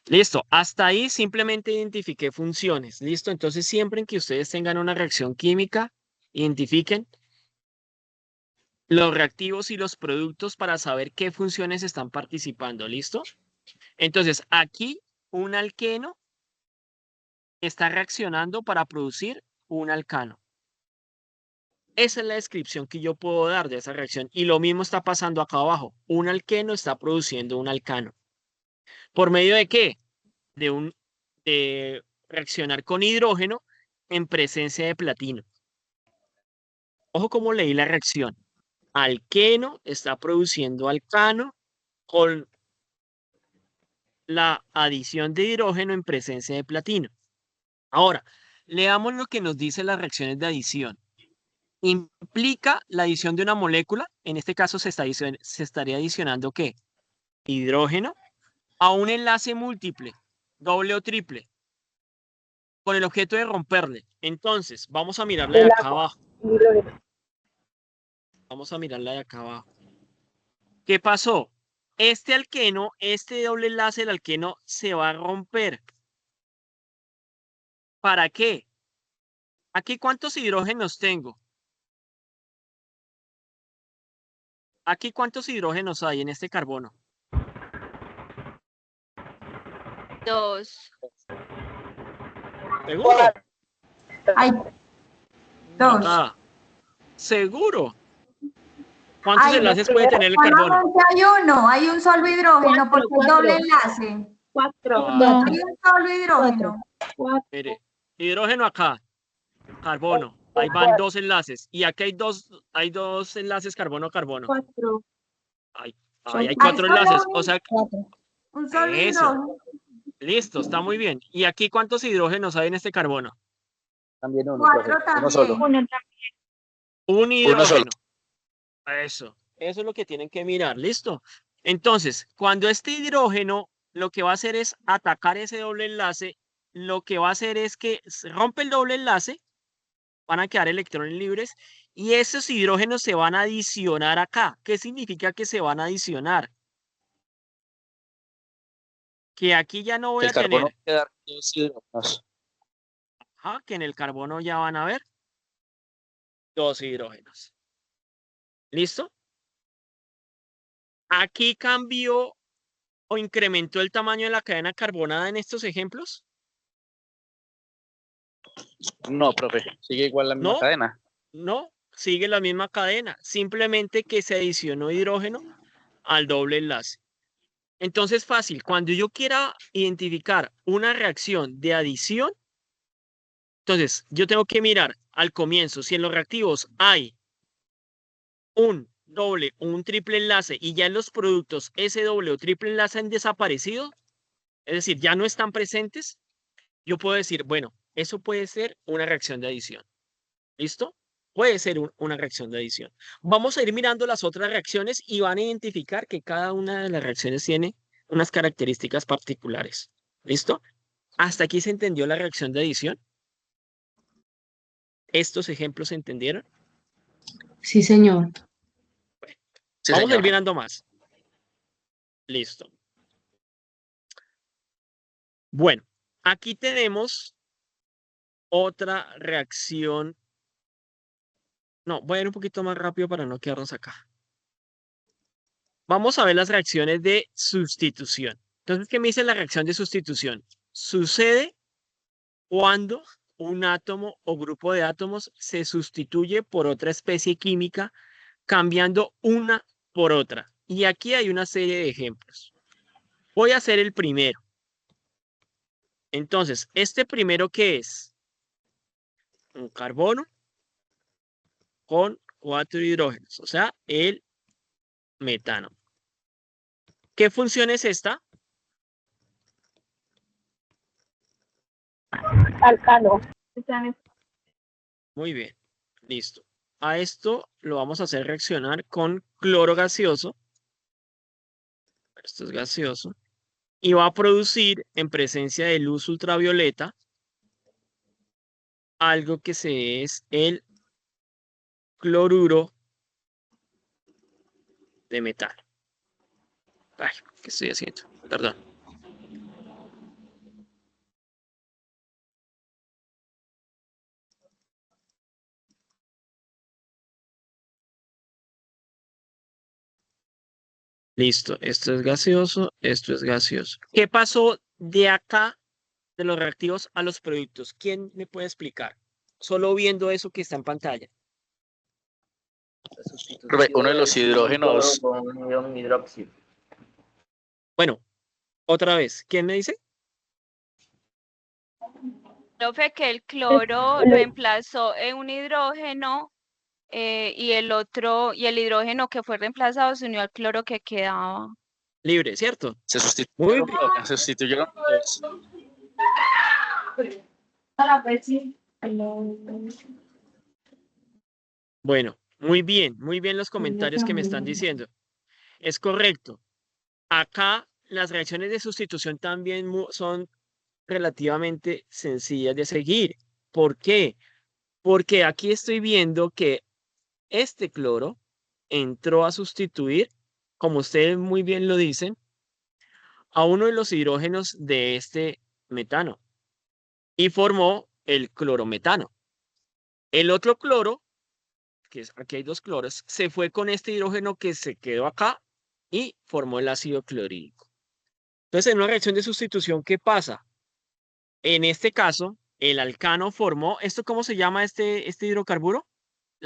Listo, hasta ahí simplemente identifiqué funciones. Listo, entonces siempre en que ustedes tengan una reacción química, identifiquen los reactivos y los productos para saber qué funciones están participando. ¿Listo? Entonces, aquí un alqueno está reaccionando para producir un alcano. Esa es la descripción que yo puedo dar de esa reacción. Y lo mismo está pasando acá abajo. Un alqueno está produciendo un alcano. ¿Por medio de qué? De reaccionar con hidrógeno en presencia de platino. Ojo cómo leí la reacción. Alqueno está produciendo alcano con la adición de hidrógeno en presencia de platino. Ahora, leamos lo que nos dice las reacciones de adición. Implica la adición de una molécula, en este caso se estaría adicionando ¿qué? Hidrógeno a un enlace múltiple, doble o triple, con el objeto de romperle. Entonces, vamos a mirarla de acá abajo. Vamos a mirarla de acá abajo. ¿Qué pasó? Este alqueno, este doble enlace del alqueno se va a romper. ¿Para qué? ¿Aquí cuántos hidrógenos tengo? ¿Aquí cuántos hidrógenos hay en este carbono? 2. ¿Seguro? Hay 2. Ah, ¿seguro? ¿Cuántos enlaces puede tener el carbono? Solamente hay uno, hay un solo hidrógeno, porque hay doble enlace. 4. Ah, Hay un solo hidrógeno. mire, hidrógeno acá, carbono. Ahí van 2 enlaces. Y aquí hay dos enlaces carbono-carbono. 4. Ahí hay 4 enlaces. O sea, Un solo eso. hidrógeno. Listo, está muy bien. ¿Y aquí cuántos hidrógenos hay en este carbono? También uno, 4 profe, también. uno solo. Un hidrógeno. solo. Eso es lo que tienen que mirar. Listo. Entonces, cuando este hidrógeno lo que va a hacer es atacar ese doble enlace, lo que va a hacer es que se rompe el doble enlace, van a quedar electrones libres y esos hidrógenos se van a adicionar acá. ¿Qué significa que se van a adicionar? Que aquí ya no voy a tener. Queda 2 hidrógenos. Ajá, que en el carbono ya van a haber 2 hidrógenos. ¿Listo? Aquí cambió o incrementó el tamaño de la cadena carbonada en estos ejemplos. No, profe, sigue igual la misma ¿No? cadena. No, sigue la misma cadena, simplemente que se adicionó hidrógeno al doble enlace. Entonces, fácil, cuando yo quiera identificar una reacción de adición, entonces yo tengo que mirar al comienzo si en los reactivos hay un doble o un triple enlace y ya en los productos ese doble o triple enlace han desaparecido, es decir, ya no están presentes, yo puedo decir, bueno, eso puede ser una reacción de adición. ¿Listo? Puede ser una reacción de adición. Vamos a ir mirando las otras reacciones y van a identificar que cada una de las reacciones tiene unas características particulares. ¿Listo? ¿Hasta aquí se entendió la reacción de adición? ¿Estos ejemplos se entendieron? Sí, señor. Sí, Vamos a ir señor. mirando más. Listo. Bueno, aquí tenemos otra reacción. No, voy a ir un poquito más rápido para no quedarnos acá. Vamos a ver las reacciones de sustitución. Entonces, ¿qué me dice la reacción de sustitución? Sucede cuando un átomo o grupo de átomos se sustituye por otra especie química, cambiando una por otra. Y aquí hay una serie de ejemplos. Voy a hacer el primero. Entonces, ¿este primero qué es? Un carbono con 4 hidrógenos, o sea, el metano. ¿Qué función es esta? Alcano. Muy bien, listo. A esto lo vamos a hacer reaccionar con cloro gaseoso. Esto es gaseoso. Y va a producir en presencia de luz ultravioleta algo que es el cloruro de metal. Ay, ¿qué estoy haciendo? Perdón. Listo, esto es gaseoso, esto es gaseoso. ¿Qué pasó de acá, de los reactivos a los productos? ¿Quién me puede explicar? Solo viendo eso que está en pantalla. Uno de los hidrógenos. Bueno, otra vez, ¿quién me dice? Profe, que el cloro reemplazó en un hidrógeno y el hidrógeno que fue reemplazado se unió al cloro que quedaba. Libre, ¿cierto? Se Muy sustituyeron. bien. Se sustituyeron dos. Bueno, muy bien los comentarios que me están diciendo. Es correcto. Acá las reacciones de sustitución también son relativamente sencillas de seguir. ¿Por qué? Porque aquí estoy viendo que este cloro entró a sustituir, como ustedes muy bien lo dicen, a uno de los hidrógenos de este metano y formó el clorometano. El otro cloro, aquí hay dos cloros, se fue con este hidrógeno que se quedó acá y formó el ácido clorhídrico. Entonces, en una reacción de sustitución, ¿qué pasa? En este caso, el alcano formó, ¿esto cómo se llama este hidrocarburo?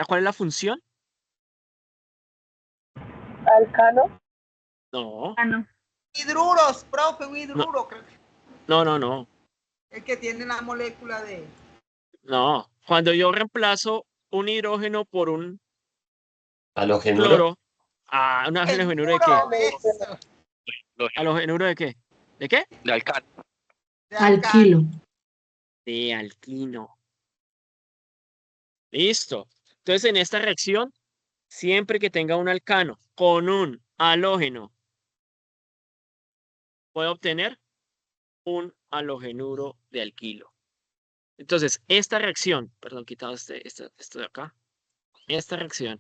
¿Cuál es la función? Alcano. No. Hidruros, profe, un hidruro. No. El que tiene la molécula de... No. Cuando yo reemplazo un hidrógeno por un ¿Halogenuro? cloro, ¿un halogenuro de qué? Eso. ¿Halogenuro de qué? ¿De qué? De alcano. Alquilo. De alquino. Listo. Entonces, en esta reacción, siempre que tenga un alcano con un halógeno, puedo obtener un halogenuro de alquilo. Entonces, esta reacción, perdón, quitado esto de acá, esta reacción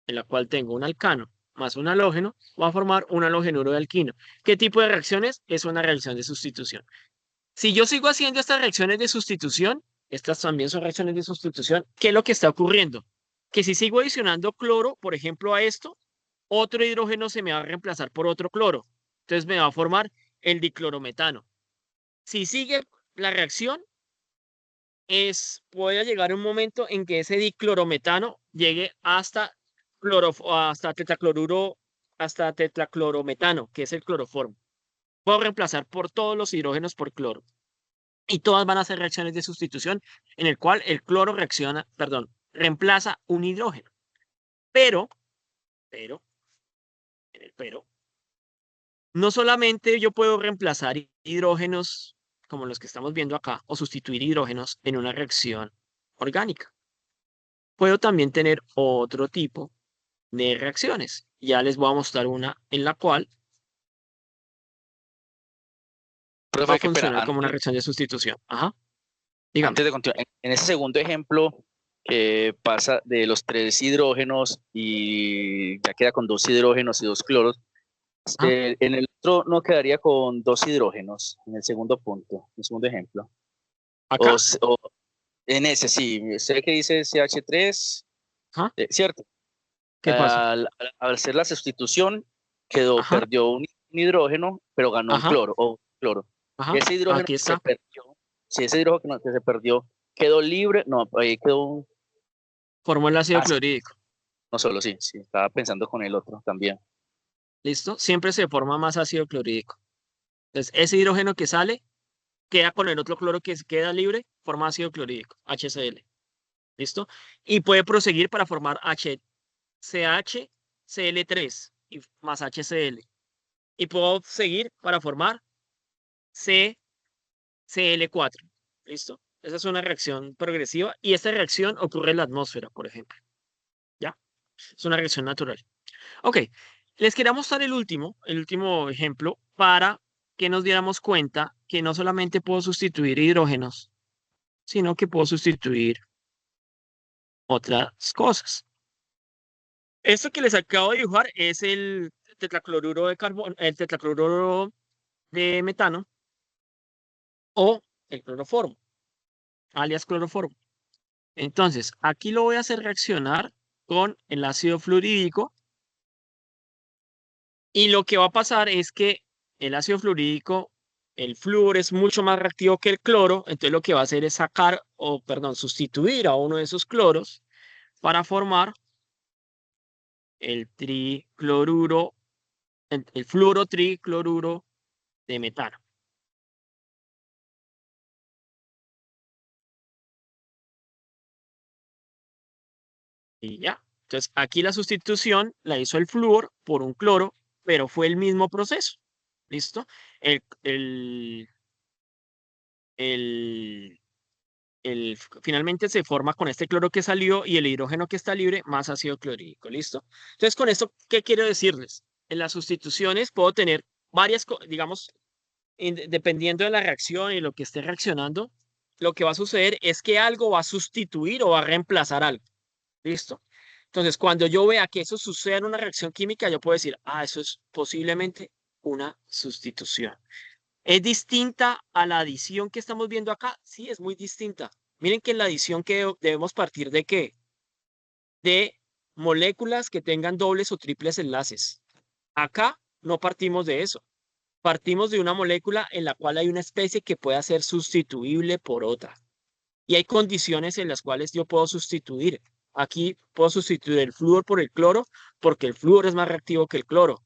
en la cual tengo un alcano más un halógeno, va a formar un halogenuro de alquino. ¿Qué tipo de reacciones? Es una reacción de sustitución. Si yo sigo haciendo estas reacciones de sustitución, estas también son reacciones de sustitución, ¿qué es lo que está ocurriendo? Que si sigo adicionando cloro, por ejemplo, a esto, otro hidrógeno se me va a reemplazar por otro cloro. Entonces me va a formar el diclorometano. Si sigue la reacción, puede llegar un momento en que ese diclorometano llegue hasta tetraclorometano, que es el cloroformo. Puedo reemplazar por todos los hidrógenos por cloro. Y todas van a ser reacciones de sustitución en el cual el cloro reemplaza un hidrógeno. Pero, no solamente yo puedo reemplazar hidrógenos como los que estamos viendo acá, o sustituir hidrógenos en una reacción orgánica. Puedo también tener otro tipo de reacciones. Ya les voy a mostrar una en la cual va a funcionar como una reacción de sustitución. Ajá. Dígame. Antes de continuar, en ese segundo ejemplo, que pasa de los 3 hidrógenos y ya queda con 2 hidrógenos y 2 cloros, en el otro no quedaría con 2 hidrógenos, en el segundo punto, en el segundo ejemplo. ¿Acá? O en ese, sí, sé que dice CH3, ¿cierto? ¿Qué pasa? Al hacer la sustitución, perdió un un hidrógeno, pero ganó un Ajá, cloro o cloro. ajá, Ese hidrógeno aquí que se está. perdió, si ese hidrógeno que se perdió quedó libre, no, ahí quedó un Formó el ácido ácido. clorhídrico. No solo, sí, estaba pensando con el otro también. ¿Listo? Siempre se forma más ácido clorhídrico. Entonces, ese hidrógeno que sale queda con el otro cloro que queda libre, forma ácido clorhídrico, HCl. ¿Listo? Y puede proseguir para formar HCHCl3 y más HCl. Y puedo seguir para formar CCl4. ¿Listo? Esa es una reacción progresiva y esta reacción ocurre en la atmósfera, por ejemplo. ¿Ya? Es una reacción natural. Ok, les quería mostrar el último ejemplo para que nos diéramos cuenta que no solamente puedo sustituir hidrógenos, sino que puedo sustituir otras cosas. Esto que les acabo de dibujar es el tetracloruro de carbono, el tetracloruro de metano o el cloroformo, alias cloroformo. Entonces, aquí lo voy a hacer reaccionar con el ácido fluorídrico y lo que va a pasar es que el ácido fluorídrico, el flúor es mucho más reactivo que el cloro, entonces lo que va a hacer es sacar, o perdón, sustituir a uno de esos cloros para formar el tricloruro, el fluoro tricloruro de metano. Y ya. Entonces, aquí la sustitución la hizo el flúor por un cloro, pero fue el mismo proceso. ¿Listo? El, el, el, finalmente se forma con este cloro que salió y el hidrógeno que está libre más ácido clorhídrico. ¿Listo? Entonces, con esto, ¿qué quiero decirles? En las sustituciones puedo tener varias, digamos, dependiendo de la reacción y lo que esté reaccionando, lo que va a suceder es que algo va a sustituir o va a reemplazar algo. ¿Listo? Entonces, cuando yo vea que eso sucede en una reacción química, yo puedo decir, eso es posiblemente una sustitución. ¿Es distinta a la adición que estamos viendo acá? Sí, es muy distinta. Miren que en la adición que debemos partir de qué? De moléculas que tengan dobles o triples enlaces. Acá no partimos de eso. Partimos de una molécula en la cual hay una especie que pueda ser sustituible por otra. Y hay condiciones en las cuales yo puedo sustituir. Aquí puedo sustituir el flúor por el cloro porque el flúor es más reactivo que el cloro.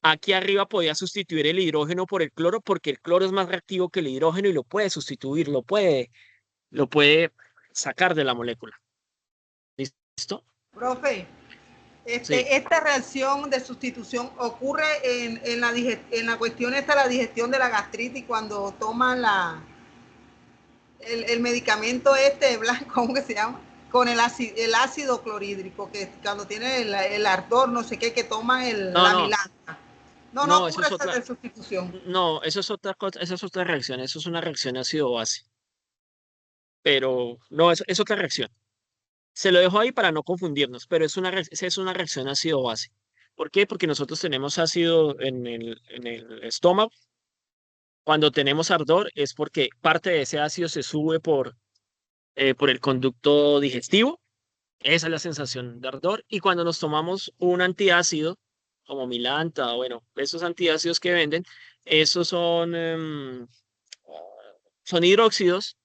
Aquí arriba podía sustituir el hidrógeno por el cloro porque el cloro es más reactivo que el hidrógeno y lo puede sustituir, lo puede sacar de la molécula. ¿Listo? Profe, Sí. esta reacción de sustitución ocurre en la cuestión esta, la digestión de la gastritis, cuando toman el medicamento blanco, ¿cómo que se llama? Con el ácido clorhídrico, que cuando tiene el ardor, no sé qué, que toman la milanta. No ocurre esa sustitución. No, eso es otra cosa, esa es otra reacción, eso es una reacción ácido-base. Pero no, es otra reacción. Se lo dejo ahí para no confundirnos, pero es una reacción ácido-base. ¿Por qué? Porque nosotros tenemos ácido en el estómago. Cuando tenemos ardor es porque parte de ese ácido se sube por el conducto digestivo. Esa es la sensación de ardor. Y cuando nos tomamos un antiácido, como Milanta, bueno, esos antiácidos que venden, esos son hidróxidos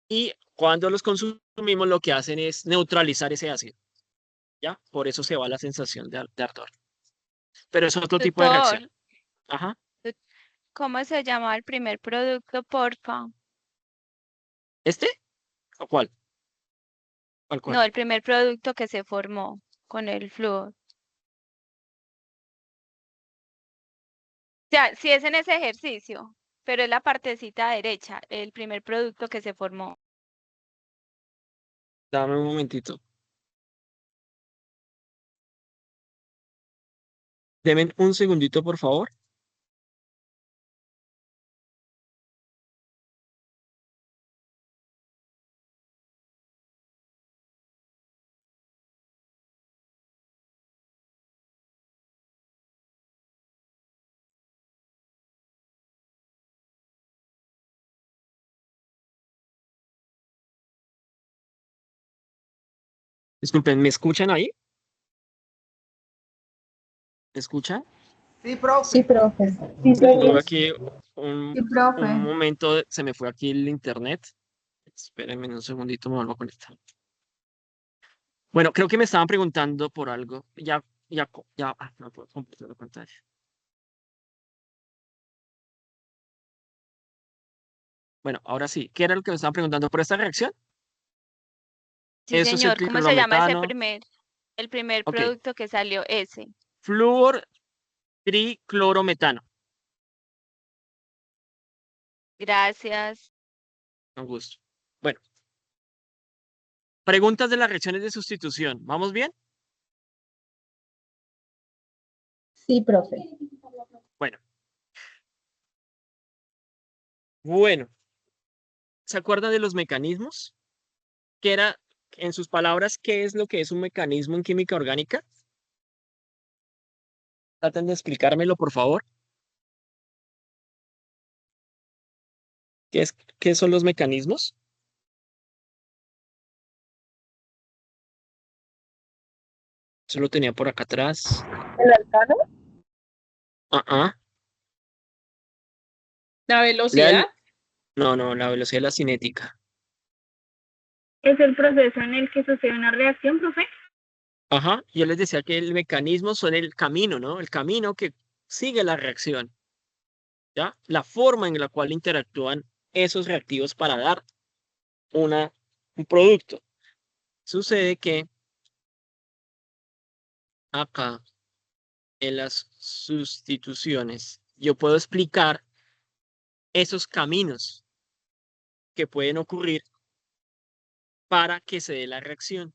y cuando los consumimos lo que hacen es neutralizar ese ácido. ¿Ya? Por eso se va la sensación de ardor. Pero es otro tipo de reacción. Doctor, Ajá. ¿cómo se llama el primer producto, porfa? ¿Este? ¿O cuál? ¿Cuál? No, el primer producto que se formó con el flúor. O sea, sí es en ese ejercicio, pero es la partecita derecha, el primer producto que se formó. Dame un momentito. Deme un segundito, por favor. Disculpen, ¿me escuchan ahí? ¿Me escuchan? Sí, profe. Sí, profe. Tuve aquí un Sí, profe. momento, se me fue aquí el internet. Espérenme un segundito, me vuelvo a conectar. Bueno, creo que me estaban preguntando por algo. Ya, no puedo compartir la pantalla. Bueno, ahora sí. ¿Qué era lo que me estaban preguntando por esta reacción? Sí, Eso es el señor. ¿Cómo se llama triclorometano. el primer Ok. producto que salió? Ese. Flúor triclorometano. Gracias. Con gusto. Bueno, preguntas de las reacciones de sustitución. ¿Vamos bien? Sí, profe. Bueno. ¿Se acuerdan de los mecanismos? ¿Qué era, en sus palabras, qué es lo que es un mecanismo en química orgánica? Traten de explicármelo, por favor. ¿Qué son los mecanismos? Eso lo tenía por acá atrás. ¿El alcano? La velocidad. No, la velocidad de la cinética. ¿Es el proceso en el que sucede una reacción, profe? Ajá, yo les decía que el mecanismo son el camino, ¿no? El camino que sigue la reacción, ¿ya? La forma en la cual interactúan esos reactivos para dar un producto. Sucede que acá, en las sustituciones, yo puedo explicar esos caminos que pueden ocurrir para que se dé la reacción.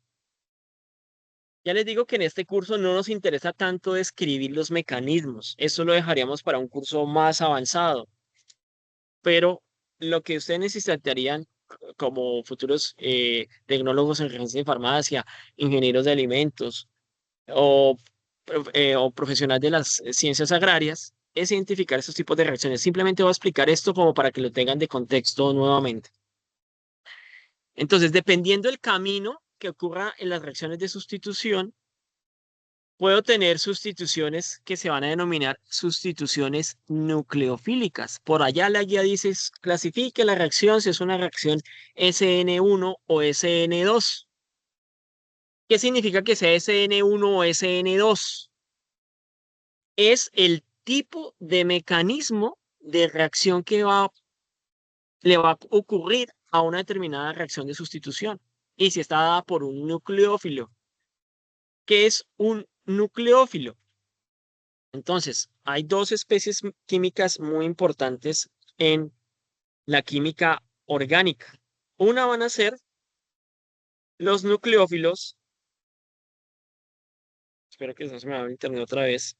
Ya les digo que en este curso no nos interesa tanto describir los mecanismos, eso lo dejaríamos para un curso más avanzado, pero lo que ustedes necesitarían como futuros tecnólogos en ciencia de farmacia, ingenieros de alimentos o profesionales de las ciencias agrarias, es identificar esos tipos de reacciones. Simplemente voy a explicar esto como para que lo tengan de contexto nuevamente. Entonces, dependiendo del camino que ocurra en las reacciones de sustitución, puedo tener sustituciones que se van a denominar sustituciones nucleofílicas. Por allá la guía dice, clasifique la reacción si es una reacción SN1 o SN2. ¿Qué significa que sea SN1 o SN2? Es el tipo de mecanismo de reacción que le va a ocurrir a una determinada reacción de sustitución. Y si está dada por un nucleófilo. ¿Qué es un nucleófilo? Entonces, hay dos especies químicas muy importantes en la química orgánica. Una van a ser los nucleófilos. Espero que no se me vaya el internet otra vez.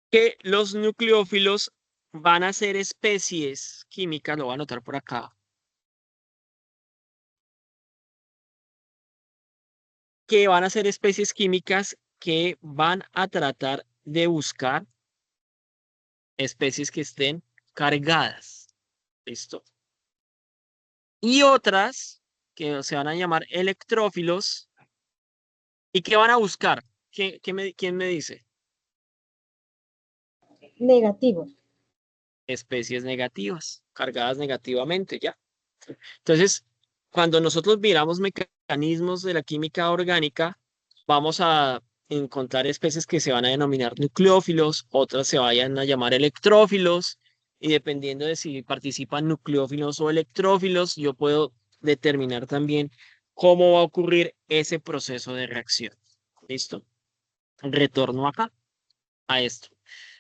Que los nucleófilos van a ser especies químicas, lo voy a anotar por acá, que van a ser especies químicas que van a tratar de buscar especies que estén cargadas. ¿Listo? Y otras que se van a llamar electrófilos y que van a buscar. ¿Quién me dice? Negativos. Especies negativas, cargadas negativamente, ¿ya? Entonces, cuando nosotros miramos mecanismos de la química orgánica, vamos a encontrar especies que se van a denominar nucleófilos, otras se vayan a llamar electrófilos, y dependiendo de si participan nucleófilos o electrófilos, yo puedo determinar también cómo va a ocurrir ese proceso de reacción. ¿Listo? Retorno acá a esto.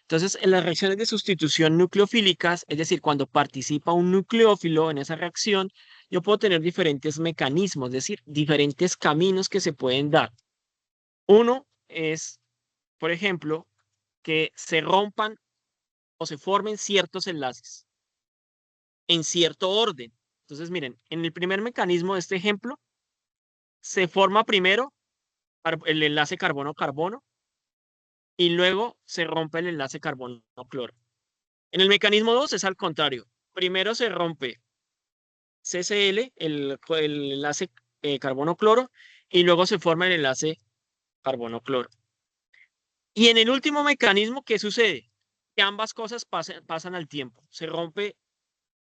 Entonces, en las reacciones de sustitución nucleofílicas, es decir, cuando participa un nucleófilo en esa reacción, yo puedo tener diferentes mecanismos, es decir, diferentes caminos que se pueden dar. Uno es, por ejemplo, que se rompan o se formen ciertos enlaces en cierto orden. Entonces, miren, en el primer mecanismo de este ejemplo, se forma primero el enlace carbono-carbono y luego se rompe el enlace carbono-cloro. En el mecanismo 2 es al contrario. Primero se rompe CCl, el enlace carbono-cloro, y luego se forma el enlace carbono-cloro. Y en el último mecanismo, ¿qué sucede? Que ambas cosas pasan al tiempo. Se rompe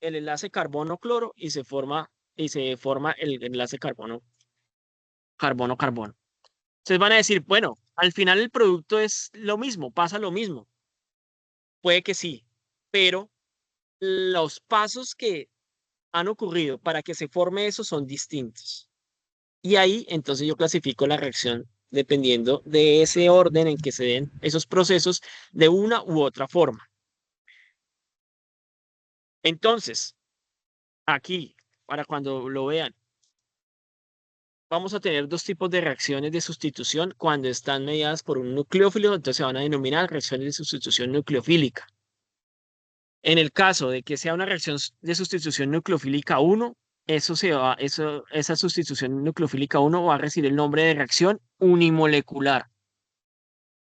el enlace carbono-cloro y se forma el enlace carbono-carbono. Entonces van a decir, bueno, al final el producto es lo mismo, pasa lo mismo. Puede que sí, pero los pasos que han ocurrido para que se forme eso son distintos. Y ahí entonces yo clasifico la reacción dependiendo de ese orden en que se den esos procesos de una u otra forma. Entonces, aquí, para cuando lo vean, vamos a tener dos tipos de reacciones de sustitución cuando están mediadas por un nucleófilo, entonces se van a denominar reacciones de sustitución nucleofílica. En el caso de que sea una reacción de sustitución nucleofílica 1, esa sustitución nucleofílica 1 va a recibir el nombre de reacción unimolecular.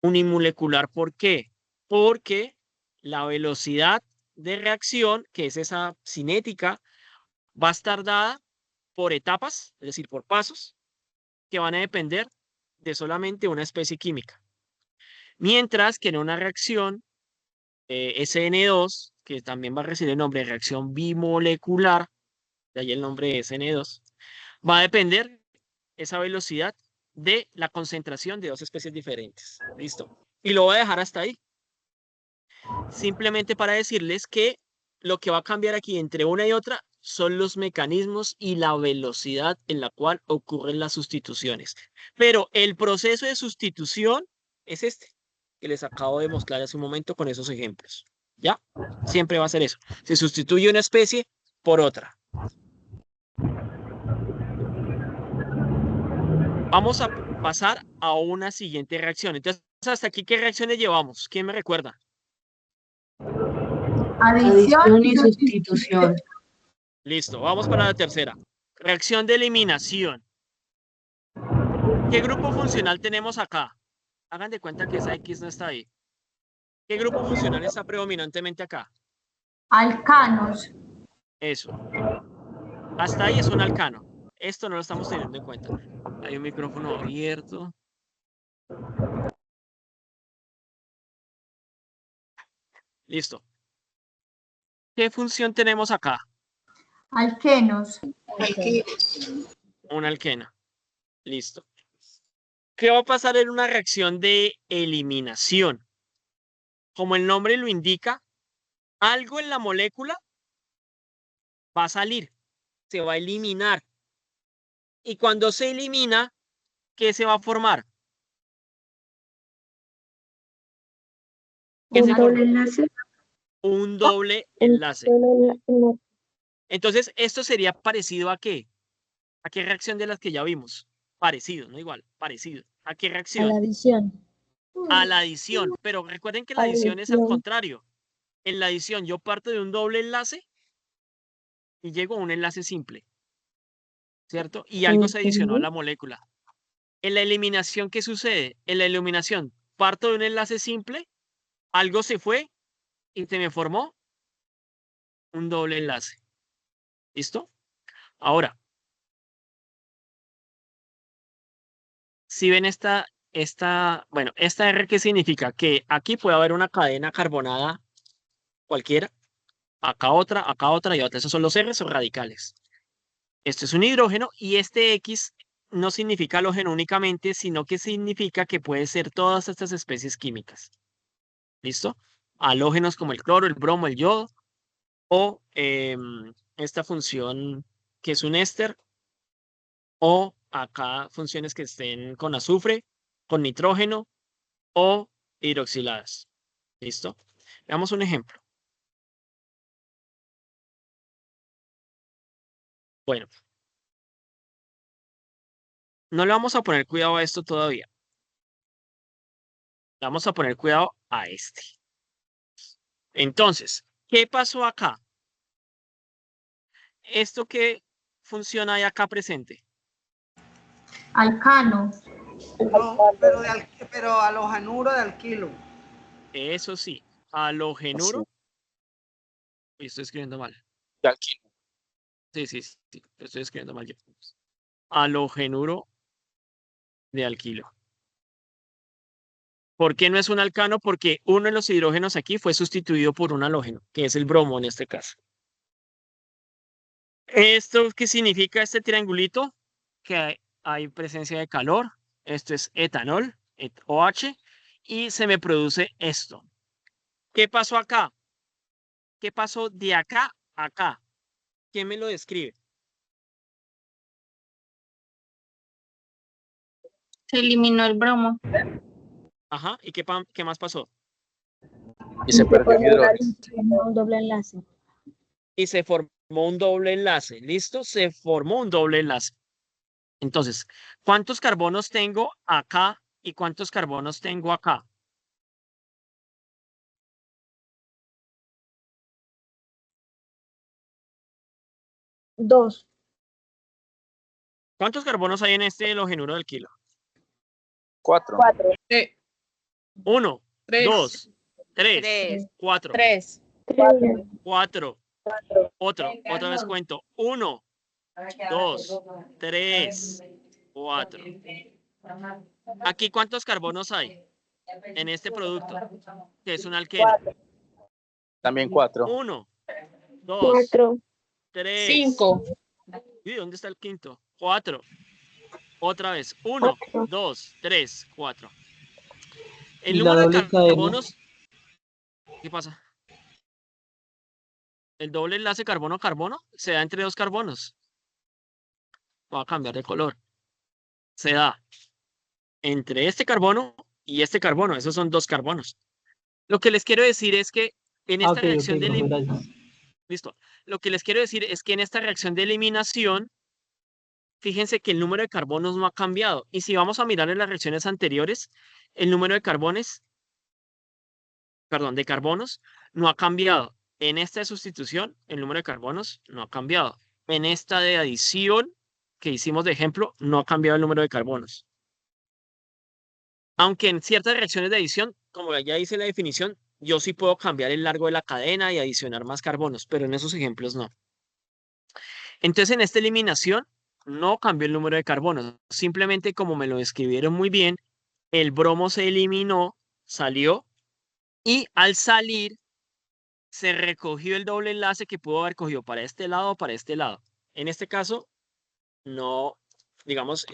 Unimolecular, ¿por qué? Porque la velocidad de reacción, que es esa cinética, va a estar dada por etapas, es decir, por pasos, que van a depender de solamente una especie química. Mientras que en una reacción SN2, que también va a recibir el nombre de reacción bimolecular, de ahí el nombre de SN2, va a depender esa velocidad de la concentración de dos especies diferentes. ¿Listo? Y lo voy a dejar hasta ahí. Simplemente para decirles que lo que va a cambiar aquí entre una y otra son los mecanismos y la velocidad en la cual ocurren las sustituciones. Pero el proceso de sustitución es este, que les acabo de mostrar hace un momento con esos ejemplos. ¿Ya? Siempre va a ser eso. Se sustituye una especie por otra. Vamos a pasar a una siguiente reacción. Entonces, hasta aquí, ¿qué reacciones llevamos? ¿Quién me recuerda? Adición y sustitución. Listo, vamos para la tercera. Reacción de eliminación. ¿Qué grupo funcional tenemos acá? Hagan de cuenta que esa X no está ahí. ¿Qué grupo funcional está predominantemente acá? Alcanos. Eso. Hasta ahí es un alcano. Esto no lo estamos teniendo en cuenta. Hay un micrófono abierto. Listo. ¿Qué función tenemos acá? Alquenos. Una alquena. Listo. ¿Qué va a pasar en una reacción de eliminación? Como el nombre lo indica, algo en la molécula va a salir, se va a eliminar. Y cuando se elimina, ¿qué se va a formar? ¿Un doble enlace? Un doble enlace. Entonces, esto sería parecido ¿a qué? ¿A qué reacción de las que ya vimos? Parecido, no igual, parecido. ¿A qué reacción? A la adición. A la adición. Pero recuerden que la adición es al contrario. En la adición yo parto de un doble enlace y llego a un enlace simple. ¿Cierto? Y algo se adicionó a la molécula. En la eliminación, ¿qué sucede? En la eliminación parto de un enlace simple, algo se fue y se me formó un doble enlace. ¿Listo? Ahora, si ven esta R, ¿qué significa? Que aquí puede haber una cadena carbonada cualquiera, acá otra y otra. Esos son los R's o radicales. Esto es un hidrógeno y este X no significa halógeno únicamente, sino que significa que puede ser todas estas especies químicas. ¿Listo? Halógenos como el cloro, el bromo, el yodo, o esta función que es un éster, o acá funciones que estén con azufre, con nitrógeno o hidroxiladas. ¿Listo? Veamos un ejemplo. Bueno, no le vamos a poner cuidado a esto todavía. Le vamos a poner cuidado a este. Entonces, ¿qué pasó acá? ¿Esto qué funciona hay acá presente? Alcano. No, pero halogenuro de alquilo. Eso sí, halogenuro. Estoy escribiendo mal. De alquilo. Sí, estoy escribiendo mal yo. Halogenuro de alquilo. ¿Por qué no es un alcano? Porque uno de los hidrógenos aquí fue sustituido por un halógeno, que es el bromo en este caso. ¿Esto qué significa este triangulito? Que hay presencia de calor. Esto es etanol, OH, y se me produce esto. ¿Qué pasó acá? ¿Qué pasó de acá a acá? ¿Quién me lo describe? Se eliminó el bromo. Ajá, ¿y qué más pasó? Y se perdió el hidrógeno. Un doble enlace. Y se formó un doble enlace. ¿Listo? Se formó un doble enlace. Entonces, ¿cuántos carbonos tengo acá y cuántos carbonos tengo acá? Dos. ¿Cuántos carbonos hay en este halogenuro del kilo? 4. 1, Tres. 2, 3, Tres. 4. 3. 4. Otra vez cuento. 1, 2, 3, 4. Aquí, ¿cuántos carbonos hay en este producto? Que es un alqueno. También 4. 1, 2, 4. 3. 5. ¿Y dónde está el quinto? 4. Otra vez. 1, 2, 3, 4. El número de carbonos. ¿Qué pasa? El doble enlace carbono-carbono se da entre dos carbonos. Voy a cambiar de color. Se da entre este carbono y este carbono. Esos son dos carbonos. Lo que les quiero decir es que en esta reacción de eliminación. Listo. Lo que les quiero decir es que en esta reacción de eliminación, fíjense que el número de carbonos no ha cambiado. Y si vamos a mirar en las reacciones anteriores, el número de carbonos no ha cambiado. En esta de sustitución, el número de carbonos no ha cambiado. En esta de adición que hicimos de ejemplo, no ha cambiado el número de carbonos. Aunque en ciertas reacciones de adición, como ya hice la definición, yo sí puedo cambiar el largo de la cadena y adicionar más carbonos, pero en esos ejemplos no. Entonces, en esta eliminación, no cambió el número de carbonos. Simplemente, como me lo describieron muy bien, el bromo se eliminó, salió, y al salir, se recogió el doble enlace que pudo haber cogido para este lado o para este lado. En este caso, no, digamos,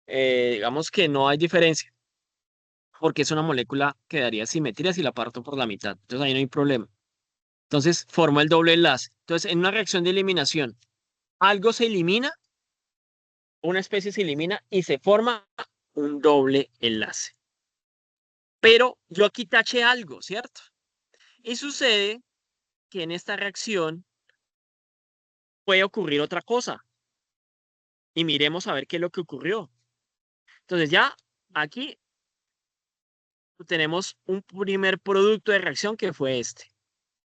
digamos que no hay diferencia, porque es una molécula que daría simetría si la parto por la mitad. Entonces ahí no hay problema. Entonces formó el doble enlace. Entonces, en una reacción de eliminación, algo se elimina, una especie se elimina y se forma un doble enlace. Pero yo aquí taché algo, ¿cierto? Y sucede que en esta reacción puede ocurrir otra cosa. Y miremos a ver qué es lo que ocurrió. Entonces ya aquí tenemos un primer producto de reacción que fue este.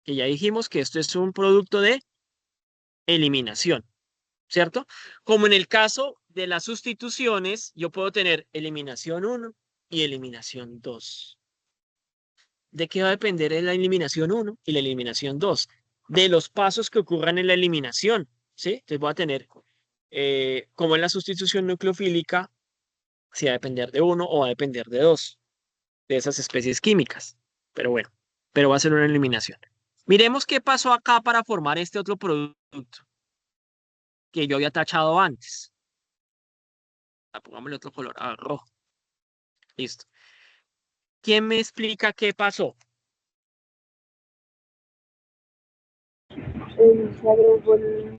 Que ya dijimos que esto es un producto de eliminación, ¿cierto? Como en el caso de las sustituciones, yo puedo tener eliminación 1 y eliminación 2. ¿De qué va a depender la eliminación 1 y la eliminación 2? De los pasos que ocurran en la eliminación, ¿sí? Entonces voy a tener, como en la sustitución nucleofílica, si va a depender de 1 o va a depender de 2 de esas especies químicas. Pero bueno, pero va a ser una eliminación. Miremos qué pasó acá para formar este otro producto que yo había tachado antes. Pongámosle otro color, rojo. Listo. ¿Quién me explica qué pasó? Se agregó el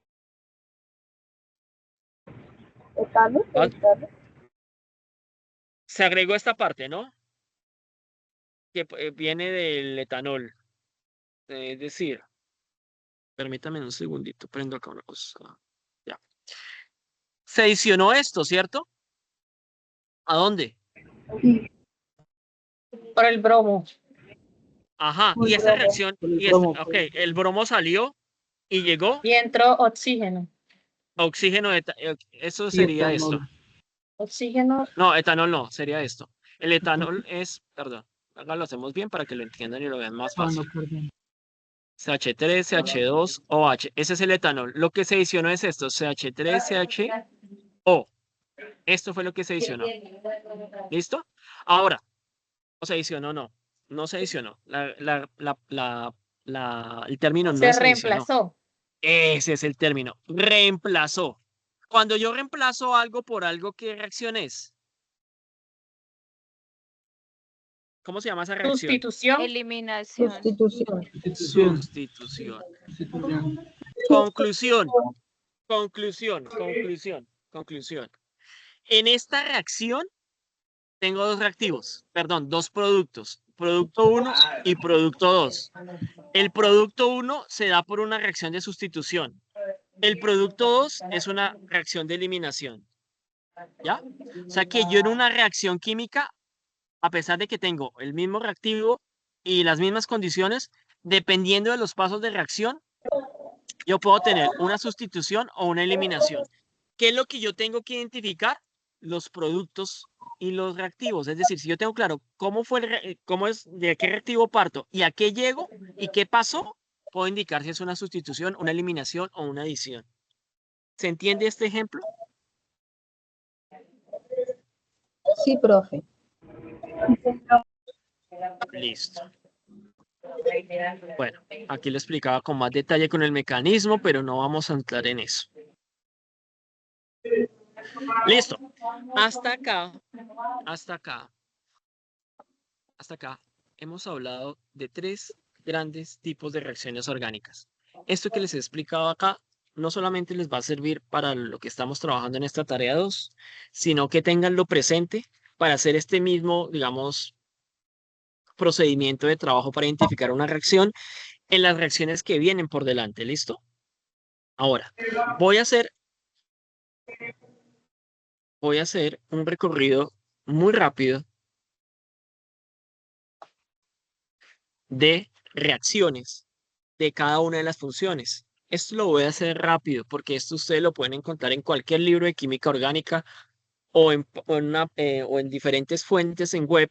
etano. Se agregó esta parte, ¿no? Que viene del etanol. Es decir, permítame un segundito, prendo acá una cosa. Ya. Se adicionó esto, ¿cierto? ¿A dónde? Por el bromo. Ajá, y esa reacción, ok, el bromo salió y llegó. Y entró oxígeno. Oxígeno, eso sería esto. Oxígeno. No, etanol no, sería esto. El etanol es, perdón, acá lo hacemos bien para que lo entiendan y lo vean más fácil. CH3, CH2, OH. Ese es el etanol. Lo que se adicionó es esto, CH3, CHO. Esto fue lo que se adicionó. ¿Listo? Ahora, ¿no se adicionó? No, no se adicionó. El término no Se se adicionó. reemplazó. Ese es el término, reemplazó. Cuando yo reemplazo algo por algo, ¿qué reacción es? ¿Cómo se llama esa reacción? Sustitución. Eliminación. Sustitución. Sustitución. Conclusión. Conclusión. En esta reacción tengo dos reactivos, perdón, dos productos. Producto 1 y producto 2. El producto 1 se da por una reacción de sustitución. El producto 2 es una reacción de eliminación. ¿Ya? O sea que yo en una reacción química, a pesar de que tengo el mismo reactivo y las mismas condiciones, dependiendo de los pasos de reacción, yo puedo tener una sustitución o una eliminación. ¿Qué es lo que yo tengo que identificar? Los productos y los reactivos. Es decir, si yo tengo claro cómo es, de qué reactivo parto y a qué llego y qué pasó, puedo indicar si es una sustitución, una eliminación o una adición. ¿Se entiende este ejemplo? Sí, profe. Listo. Bueno, aquí lo explicaba con más detalle con el mecanismo, pero no vamos a entrar en eso. Listo. Hasta acá hemos hablado de tres grandes tipos de reacciones orgánicas. Esto que les he explicado acá no solamente les va a servir para lo que estamos trabajando en esta tarea 2, sino que tenganlo presente para hacer este mismo, digamos, procedimiento de trabajo para identificar una reacción en las reacciones que vienen por delante. ¿Listo? Ahora, voy a hacer un recorrido muy rápido de reacciones de cada una de las funciones. Esto lo voy a hacer rápido porque esto ustedes lo pueden encontrar en cualquier libro de química orgánica o en diferentes fuentes en web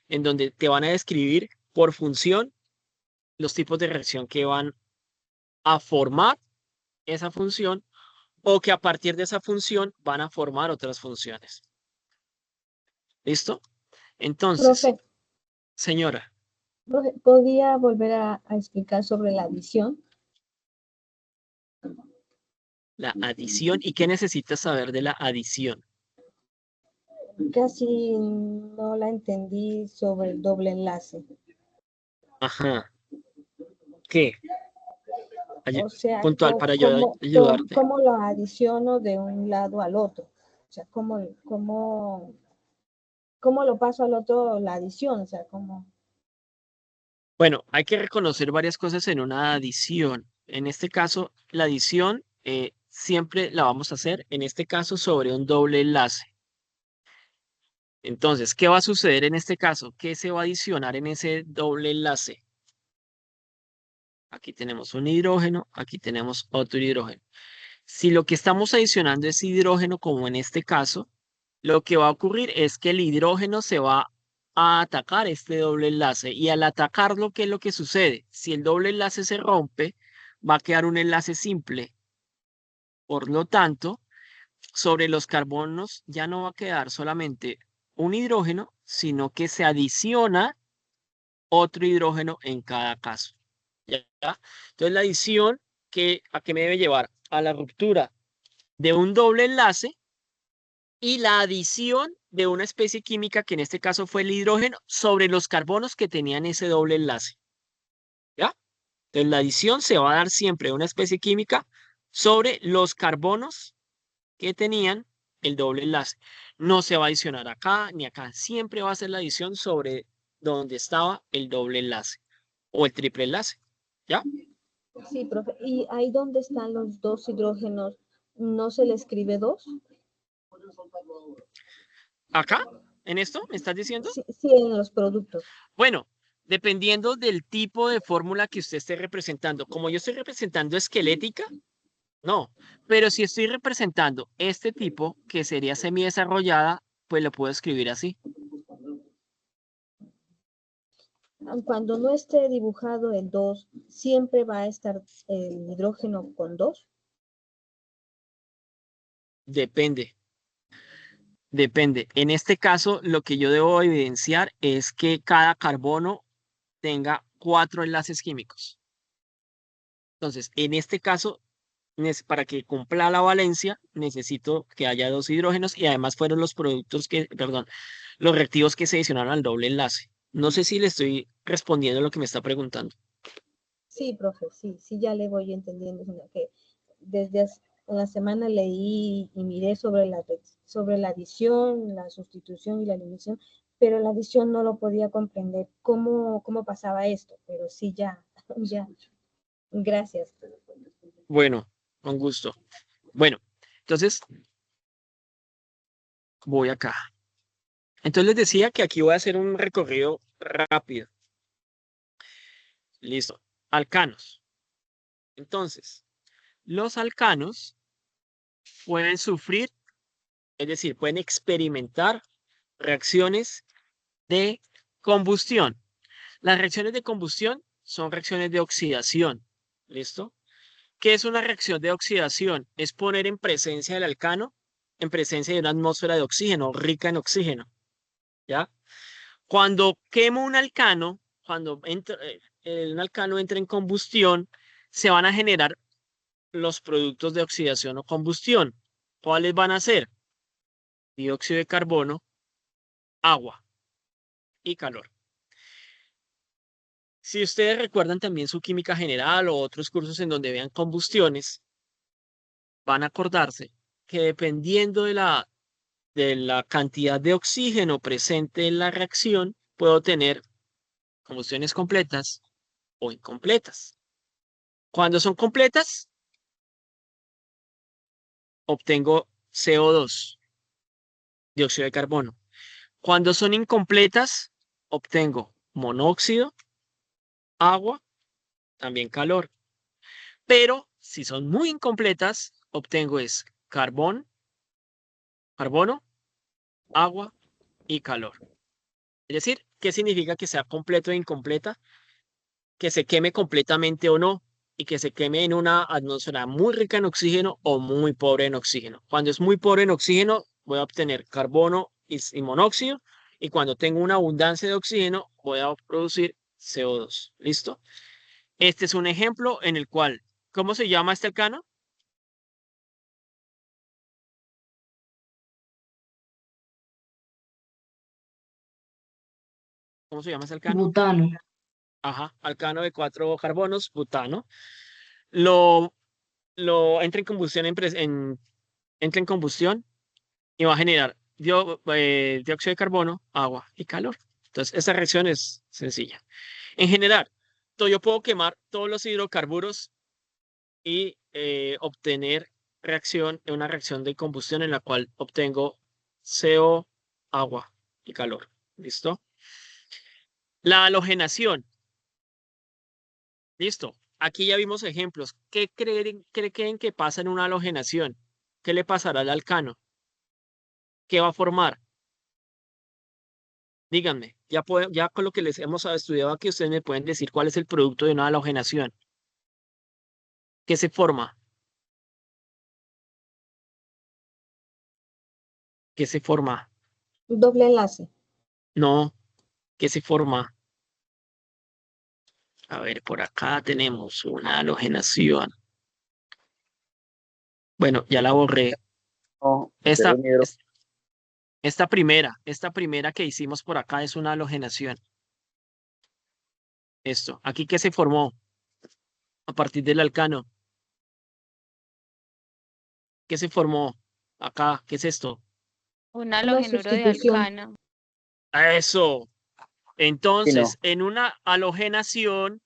en donde te van a describir por función los tipos de reacción que van a formar esa función o que a partir de esa función van a formar otras funciones. ¿Listo? Entonces, Profe, señora, ¿podría volver a explicar sobre la adición? la adición. ¿Y qué necesitas saber de la adición? Casi no la entendí sobre el doble enlace. Ajá. ¿Qué? O sea, Puntual para yo ayudarte. ¿cómo lo adiciono de un lado al otro? O sea, ¿cómo lo paso al otro la adición? O sea, ¿cómo? Bueno, hay que reconocer varias cosas en una adición. En este caso, la adición siempre la vamos a hacer, en este caso, sobre un doble enlace. Entonces, ¿qué va a suceder en este caso? ¿Qué se va a adicionar en ese doble enlace? Aquí tenemos un hidrógeno, aquí tenemos otro hidrógeno. Si lo que estamos adicionando es hidrógeno, como en este caso, lo que va a ocurrir es que el hidrógeno se va a atacar este doble enlace y al atacarlo, ¿qué es lo que sucede? Si el doble enlace se rompe, va a quedar un enlace simple. Por lo tanto, sobre los carbonos ya no va a quedar solamente un hidrógeno, sino que se adiciona otro hidrógeno en cada caso. ¿Ya? Entonces la adición, ¿a qué me debe llevar? A la ruptura de un doble enlace y la adición de una especie química, que en este caso fue el hidrógeno, sobre los carbonos que tenían ese doble enlace. ¿Ya? Entonces la adición se va a dar siempre una especie química sobre los carbonos que tenían el doble enlace. No se va a adicionar acá ni acá. Siempre va a ser la adición sobre donde estaba el doble enlace o el triple enlace. ¿Ya? Sí, profe. ¿Y ahí donde están los dos hidrógenos, no se le escribe 2? ¿Acá? ¿En esto me estás diciendo? Sí, en los productos. Bueno, dependiendo del tipo de fórmula que usted esté representando. Como yo estoy representando esquelética, no. Pero si estoy representando este tipo, que sería semidesarrollada, pues lo puedo escribir así. Cuando no esté dibujado el 2, ¿siempre va a estar el hidrógeno con 2? Depende. Depende. En este caso, lo que yo debo evidenciar es que cada carbono tenga 4 enlaces químicos. Entonces, en este caso, para que cumpla la valencia, necesito que haya 2 hidrógenos y además fueron los productos perdón, los reactivos que se adicionaron al doble enlace. No sé si le estoy respondiendo lo que me está preguntando. Sí, profe, sí, ya le voy entendiendo, sino que desde la semana leí y miré sobre la adición, la sustitución y la eliminación, pero la adición no lo podía comprender cómo pasaba esto, pero sí, ya. Gracias. Bueno, con gusto. Bueno, entonces voy acá. Entonces les decía que aquí voy a hacer un recorrido rápido. Listo. Alcanos. Entonces, los alcanos pueden sufrir, es decir, pueden experimentar reacciones de combustión. Las reacciones de combustión son reacciones de oxidación. ¿Listo? ¿Qué es una reacción de oxidación? Es poner en presencia del alcano, en presencia de una atmósfera de oxígeno, rica en oxígeno. ¿Ya? Cuando quemo un alcano, cuando un alcano entra en combustión, se van a generar los productos de oxidación o combustión. ¿Cuáles van a ser? Dióxido de carbono, agua y calor. Si ustedes recuerdan también su química general o otros cursos en donde vean combustiones, van a acordarse que dependiendo de la cantidad de oxígeno presente en la reacción, puedo tener combustiones completas o incompletas. Cuando son completas, obtengo CO2, dióxido de carbono. Cuando son incompletas, obtengo monóxido, agua, también calor. Pero si son muy incompletas, obtengo carbono, agua y calor. Es decir, ¿qué significa que sea completo e incompleta? Que se queme completamente o no, y que se queme en una atmósfera muy rica en oxígeno o muy pobre en oxígeno. Cuando es muy pobre en oxígeno, voy a obtener carbono y monóxido, y cuando tengo una abundancia de oxígeno, voy a producir CO2. ¿Listo? Este es un ejemplo en el cual, ¿cómo se llama este alcano? ¿Cómo se llama este alcano? Butano. Ajá, alcano de 4 carbonos, butano. Lo entra en combustión entra en combustión y va a generar dióxido de carbono, agua y calor. Entonces, esa reacción es sencilla. En general, yo puedo quemar todos los hidrocarburos y obtener una reacción de combustión en la cual obtengo CO, agua y calor. ¿Listo? La halogenación. Listo. Aquí ya vimos ejemplos. ¿Qué creen que pasa en una halogenación? ¿Qué le pasará al alcano? ¿Qué va a formar? Díganme, ya con lo que les hemos estudiado aquí, ustedes me pueden decir cuál es el producto de una halogenación. ¿Qué se forma? ¿Qué se forma? Doble enlace. No, ¿qué se forma? A ver, por acá tenemos una halogenación. Bueno, ya la borré. No, Esta, negro. esta primera que hicimos por acá es una halogenación. Esto, aquí ¿qué se formó? A partir del alcano. ¿Qué se formó? Acá, ¿qué es esto? Un halogenuro de alcano. Eso. Entonces, Sí, en una halogenación,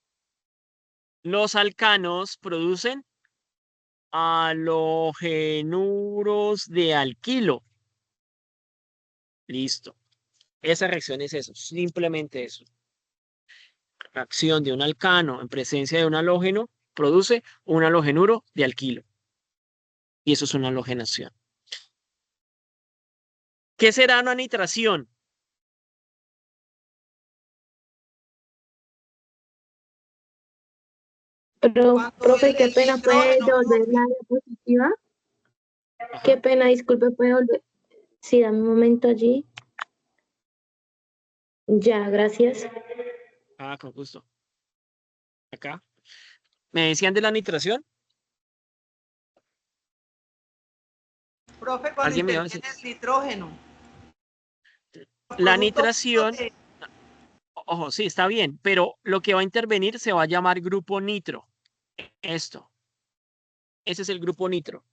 los alcanos producen halogenuros de alquilo. Listo. Esa reacción es eso, simplemente eso. Reacción de un alcano en presencia de un halógeno produce un halogenuro de alquilo. Y eso es una halogenación. ¿Qué será una nitración? Pero, Cuando profe, qué pena, ¿puede hidrógeno devolver la diapositiva? Ajá. Qué pena, disculpe, ¿puede volver? Sí, dame un momento allí. Ya, gracias. Ah, con gusto. Acá. ¿Me decían de la nitración? Profe, cuando ¿Alguien me iba a interviene decir? el nitrógeno. Los La productos nitración, de- ojo, sí, está bien, pero lo que va a intervenir se va a llamar grupo nitro. Esto. Ese es el grupo nitro.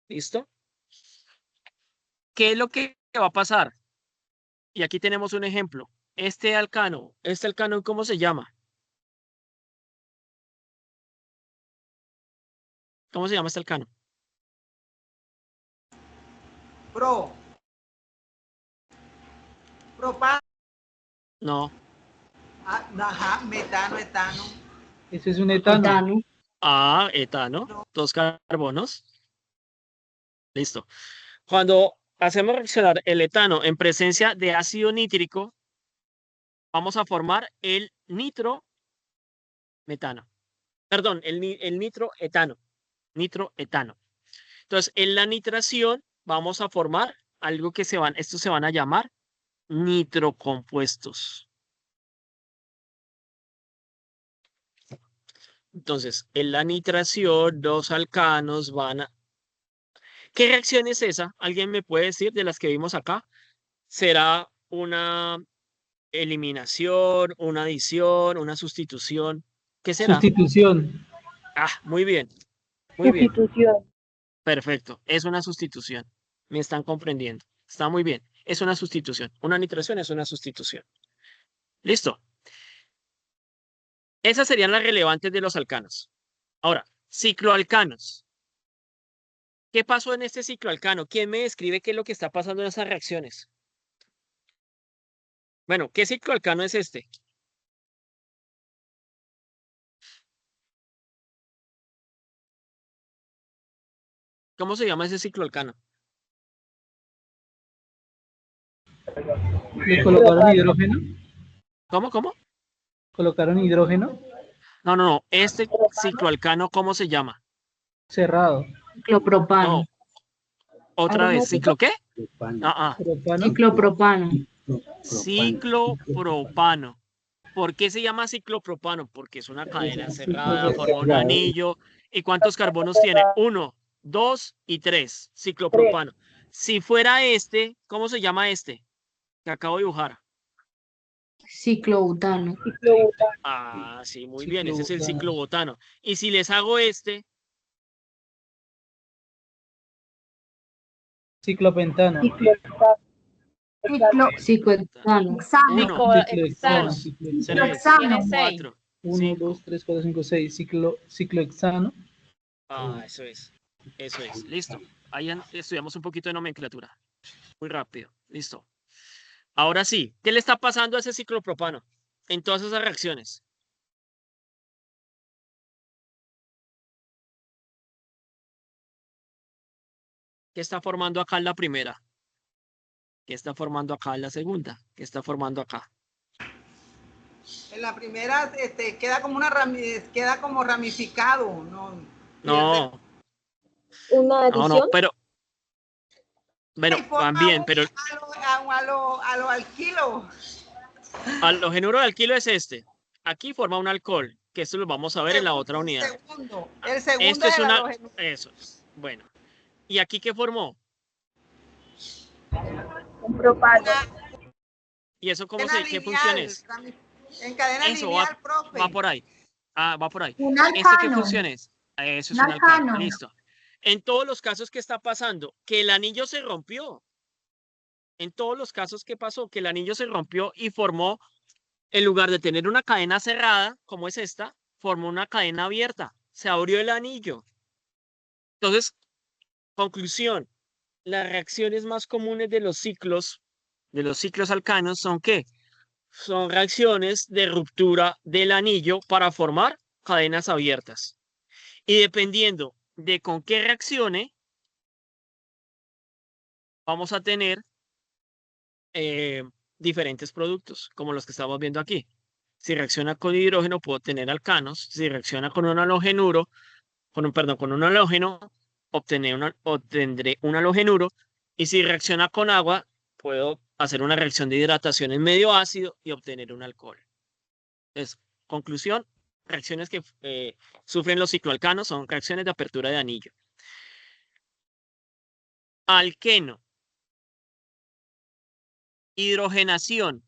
¿Listo? ¿Qué es lo que va a pasar? Y aquí tenemos un ejemplo. Este alcano, ¿cómo se llama? ¿Cómo se llama este alcano? propano, No. ajá, metano, etano. Ese es un etano. Ah, etano. 2 carbonos. Listo. Cuando hacemos reaccionar el etano en presencia de ácido nítrico, vamos a formar el nitrometano. Perdón, el nitroetano. Nitroetano. Entonces, en la nitración vamos a formar algo que estos se van a llamar nitrocompuestos. Entonces, en la nitración, dos alcanos van a... ¿Qué reacción es esa? ¿Alguien me puede decir de las que vimos acá? ¿Será una eliminación, una adición, una sustitución? ¿Qué será? Sustitución. Ah, muy bien. Muy bien. Sustitución. Perfecto. Es una sustitución. Me están comprendiendo. Está muy bien. Es una sustitución. Una nitración es una sustitución. Listo. Esas serían las relevantes de los alcanos. Ahora, cicloalcanos. ¿Qué pasó en este cicloalcano? ¿Quién me describe qué es lo que está pasando en esas reacciones? Bueno, ¿qué cicloalcano es este? ¿Cómo se llama ese cicloalcano? ¿Le colocaron hidrógeno? ¿Cómo? ¿Colocaron hidrógeno? No. Este cicloalcano, ¿cómo se llama? Cerrado. Ciclopropano. No. Otra vez, ¿ciclo qué? Propano. Ciclopropano. Ciclopropano. ¿Por qué se llama ciclopropano? Porque es una cadena cerrada, forma un anillo. ¿Y cuántos carbonos tiene? 1, 2 y 3. Ciclopropano. Si fuera este, ¿cómo se llama este? Que acabo de dibujar. Ciclobutano. Ah, sí, muy bien. Ese es el ciclobutano. Y si les hago este, Ciclopentano. Ciclohexano. 1, Ciclohexano. 2, 3, Ciclohexano. 4, 1, 5. 2, 3, 4, 5, 6. Ciclohexano. Ah, eso es. Eso es. Listo. Ahí estudiamos un poquito de nomenclatura. Muy rápido. Listo. Ahora sí, ¿qué le está pasando a ese ciclopropano en todas esas reacciones? ¿Qué está formando acá en la primera? ¿Qué está formando acá en la segunda? ¿Qué está formando acá? En la primera queda como queda como ramificado, ¿no? No. ¿Una adición? No, pero bueno, Y forma también, pero a lo alquilo. halogenuro de alquilo es este. Aquí forma un alcohol, que esto lo vamos a ver en la otra unidad. El segundo Esto es el una... halógeno. Eso es. Bueno. ¿Y aquí qué formó? Un propano. ¿Y eso cómo Cadena qué lineal, función es? En cadena Eso lineal, profe. va por ahí. Ah, va por ahí. Un ¿Esto qué alcano. función es? Eso es Un un alcano. alcano. Listo. En todos los casos, ¿qué está pasando? Que el anillo se rompió. En todos los casos, ¿qué pasó? Que el anillo se rompió y formó, en lugar de tener una cadena cerrada, como es esta, formó una cadena abierta. Se abrió el anillo. Entonces, conclusión, las reacciones más comunes de los ciclos alcanos son ¿qué? Son reacciones de ruptura del anillo para formar cadenas abiertas. Y dependiendo de con qué reaccione, vamos a tener diferentes productos, como los que estamos viendo aquí. Si reacciona con hidrógeno, puedo tener alcanos. Si reacciona con un halógeno, con un halógeno, obtendré un halogenuro. Y si reacciona con agua, puedo hacer una reacción de hidratación en medio ácido y obtener un alcohol. Entonces, conclusión, reacciones que sufren los cicloalcanos son reacciones de apertura de anillo. Alqueno. Hidrogenación.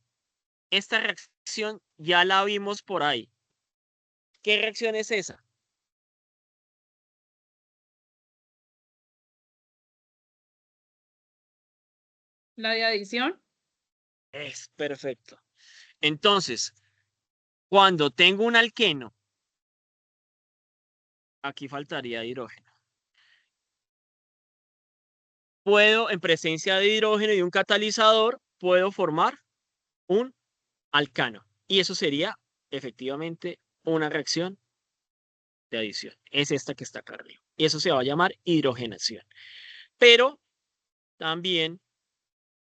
Esta reacción ya la vimos por ahí. ¿Qué reacción es esa? ¿La de adición? Es perfecto. Entonces, cuando tengo un alqueno, aquí faltaría hidrógeno. Puedo, en presencia de hidrógeno y un catalizador, puedo formar un alcano. Y eso sería efectivamente una reacción de adición. Es esta que está acá arriba. Y eso se va a llamar hidrogenación. Pero también,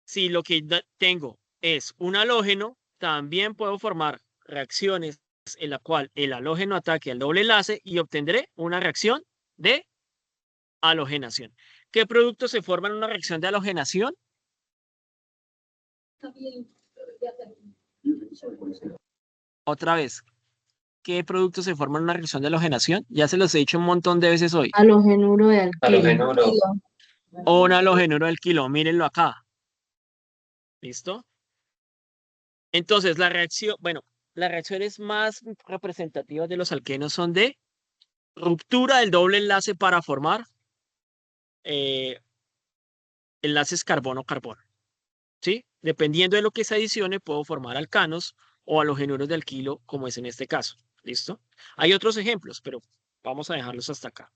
si lo que tengo es un halógeno, también puedo formar reacciones en la cual el halógeno ataque al doble enlace y obtendré una reacción de halogenación. ¿Qué producto se forma en una reacción de halogenación? Otra vez, ¿qué producto se forma en una reacción de halogenación? Ya se los he dicho un montón de veces hoy. Halogenuro de alquilo. Halogenuro. O un halogenuro del kilo, mírenlo acá. ¿Listo? Entonces, la reacción, bueno, las reacciones más representativas de los alquenos son de ruptura del doble enlace para formar enlaces carbono-carbono. ¿Sí? Dependiendo de lo que se adicione, puedo formar alcanos o halogenuros de alquilo, como es en este caso. ¿Listo? Hay otros ejemplos, pero vamos a dejarlos hasta acá.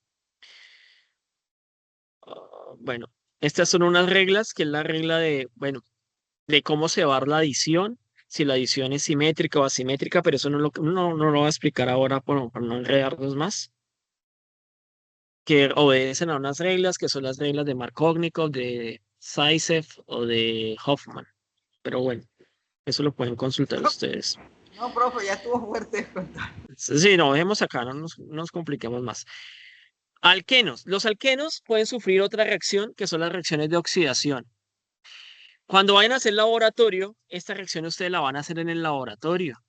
Bueno, estas son unas reglas, que es la regla de, bueno, de cómo se va a dar la adición, si la adición es simétrica o asimétrica, pero eso no lo voy a explicar ahora para no enredarnos más. Que obedecen a unas reglas que son las reglas de Markovnikov, de Zaitsev o de Hoffman. Pero bueno, eso lo pueden consultar ustedes. No, profe, ya estuvo fuerte. Sí, no, dejemos acá, no nos compliquemos más. Alquenos. Los alquenos pueden sufrir otra reacción que son las reacciones de oxidación. Cuando vayan a hacer laboratorio, esta reacción ustedes la van a hacer en el laboratorio,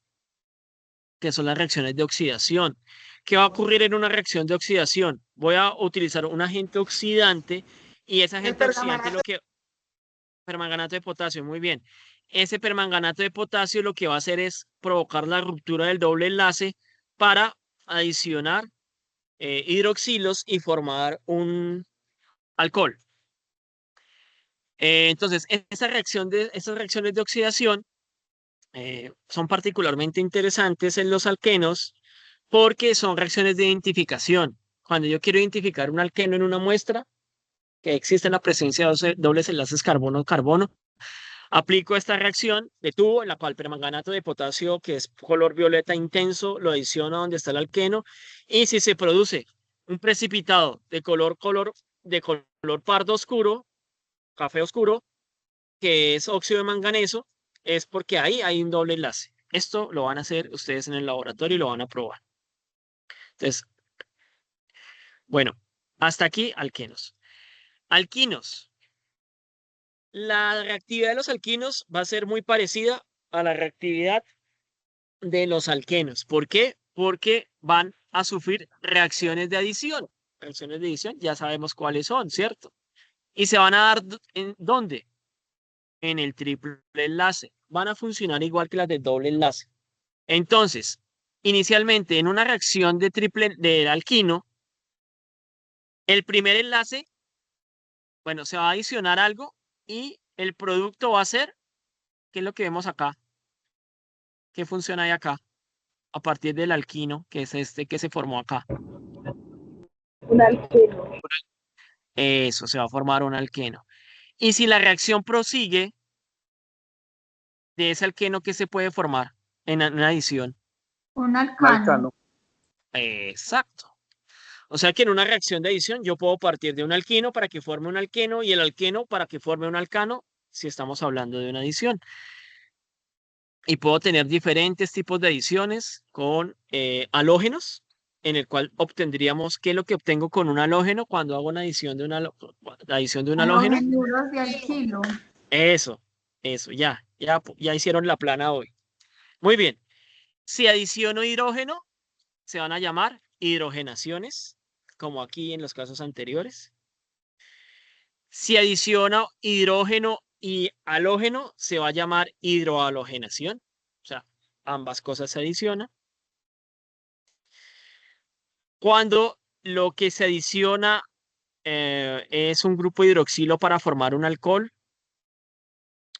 que son las reacciones de oxidación. ¿Qué va a ocurrir en una reacción de oxidación? Voy a utilizar un agente oxidante y ese agente oxidante lo que... Permanganato de potasio, muy bien. Ese permanganato de potasio lo que va a hacer es provocar la ruptura del doble enlace para adicionar hidroxilos y formar un alcohol. Entonces, esas reacciones de oxidación son particularmente interesantes en los alquenos porque son reacciones de identificación. Cuando yo quiero identificar un alqueno en una muestra, que existe en la presencia de dobles enlaces carbono-carbono, aplico esta reacción de tubo, en la cual permanganato de potasio, que es color violeta intenso, lo adiciono donde está el alqueno, y si se produce un precipitado de color pardo oscuro, café oscuro, que es óxido de manganeso, es porque ahí hay un doble enlace. Esto lo van a hacer ustedes en el laboratorio y lo van a probar. Entonces, bueno, hasta aquí alquenos. Alquinos. La reactividad de los alquinos va a ser muy parecida a la reactividad de los alquenos. ¿Por qué? Porque van a sufrir reacciones de adición. Reacciones de adición ya sabemos cuáles son, ¿cierto? Y se van a dar ¿en dónde? En el triple enlace. Van a funcionar igual que las de doble enlace. Entonces, inicialmente en una reacción de alquino, el primer enlace, bueno, se va a adicionar algo y el producto va a ser, ¿qué es lo que vemos acá? ¿Qué funciona ahí acá? A partir del alquino, que es este que se formó acá. Un alqueno. Eso, se va a formar un alqueno. Y si la reacción prosigue, de ese alqueno, ¿qué se puede formar en una adición? Un alcano. Exacto. O sea que en una reacción de adición yo puedo partir de un alquino para que forme un alqueno y el alqueno para que forme un alcano si estamos hablando de una adición. Y puedo tener diferentes tipos de adiciones con halógenos en el cual obtendríamos qué es lo que obtengo con un halógeno cuando hago una adición de un halógeno. Halogenuros de alquilo. Eso, ya hicieron la plana hoy. Muy bien. Si adiciono hidrógeno, se van a llamar hidrogenaciones, como aquí en los casos anteriores. Si adiciono hidrógeno y halógeno, se va a llamar hidrohalogenación. O sea, ambas cosas se adicionan. Cuando lo que se adiciona es un grupo hidroxilo para formar un alcohol,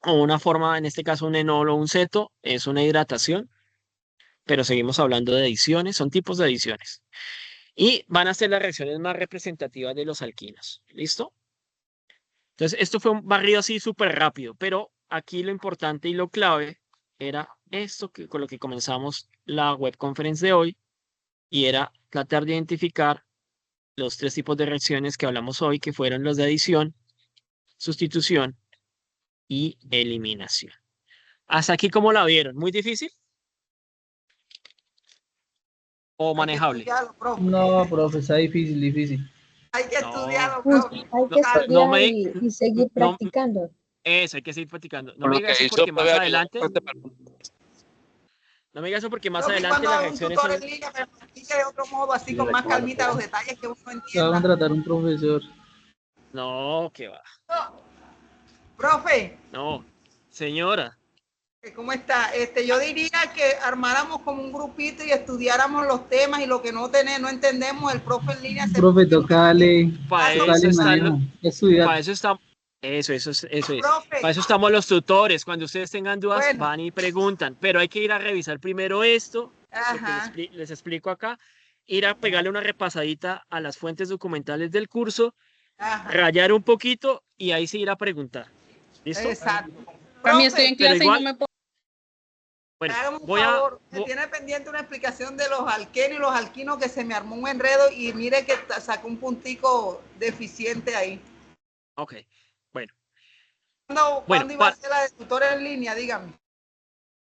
o una forma, en este caso un enol o un ceto, es una hidratación. Pero seguimos hablando de adiciones, son tipos de adiciones. Y van a ser las reacciones más representativas de los alquinos. ¿Listo? Entonces, esto fue un barrido así súper rápido, pero aquí lo importante y lo clave era esto con lo que comenzamos la web conference de hoy, y era tratar de identificar los 3 tipos de reacciones que hablamos hoy, que fueron los de adición, sustitución y eliminación. Hasta aquí, ¿cómo la vieron? ¿Muy difícil? ¿O manejable? No, profe, está difícil. Hay que estudiarlo, Pues, profe. hay que estudiar y seguir practicando. Eso, hay que seguir practicando. No Por me lo digas que eso hizo porque más puede adelante. No me digas eso porque más Profe, adelante cuando las haga un reacciones tutor son. en línea, me lo explique de otro modo, así con más calmita los detalles que uno Te va a entienda. contratar un profesor. No, que va. Profe, No, señora. ¿cómo está? Yo diría que armáramos como un grupito y estudiáramos los temas, y lo que no entendemos, el profe en línea se Profe, tocale Para eso manejo, están, estudiar. para eso está, eso es. Profe. Para eso estamos los tutores. Cuando ustedes tengan dudas, Bueno. van y preguntan. Pero hay que ir a revisar primero esto, Ajá. lo que les explico acá, ir a pegarle una repasadita a las fuentes documentales del curso, Ajá. rayar un poquito y ahí sí ir a preguntar. ¿Listo? Exacto. Para mí estoy en Pero clase igual, y no me puedo. bueno, Hágame un voy favor, a. me tiene pendiente una explicación de los alquenos y los alquinos, que se me armó un enredo y mire que sacó un puntico deficiente ahí. Ok, bueno. ¿Cuándo iba a ser la de tutor en línea? Dígame.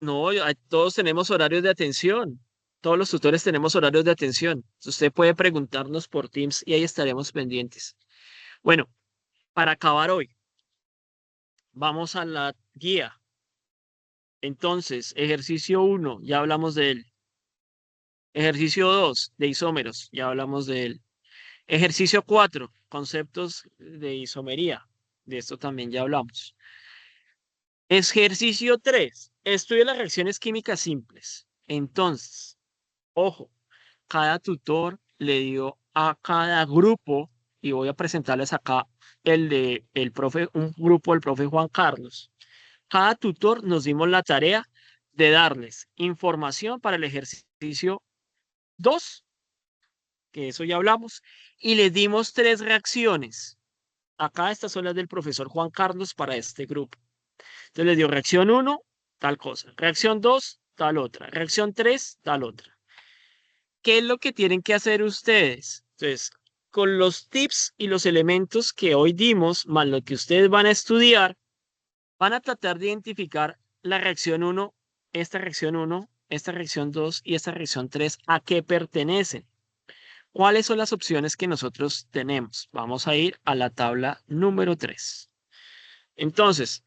No, todos tenemos horarios de atención. Todos los tutores tenemos horarios de atención. Usted puede preguntarnos por Teams y ahí estaremos pendientes. Bueno, para acabar hoy, vamos a la guía. Entonces, ejercicio 1, ya hablamos de él. Ejercicio 2, de isómeros, ya hablamos de él. Ejercicio 4, conceptos de isomería. De esto también ya hablamos. Ejercicio 3, estudia las reacciones químicas simples. Entonces, ojo, cada tutor le dio a cada grupo, y voy a presentarles acá un grupo del profe Juan Carlos. Cada tutor nos dimos la tarea de darles información para el ejercicio 2, que eso ya hablamos, y les dimos 3 reacciones. Acá estas son las del profesor Juan Carlos para este grupo. Entonces les dio reacción 1, tal cosa. Reacción 2, tal otra. Reacción 3, tal otra. ¿Qué es lo que tienen que hacer ustedes? Entonces, con los tips y los elementos que hoy dimos, más lo que ustedes van a estudiar, van a tratar de identificar la reacción 1, esta reacción 1, esta reacción 2 y esta reacción 3, ¿a qué pertenecen? ¿Cuáles son las opciones que nosotros tenemos? Vamos a ir a la tabla número 3. Entonces,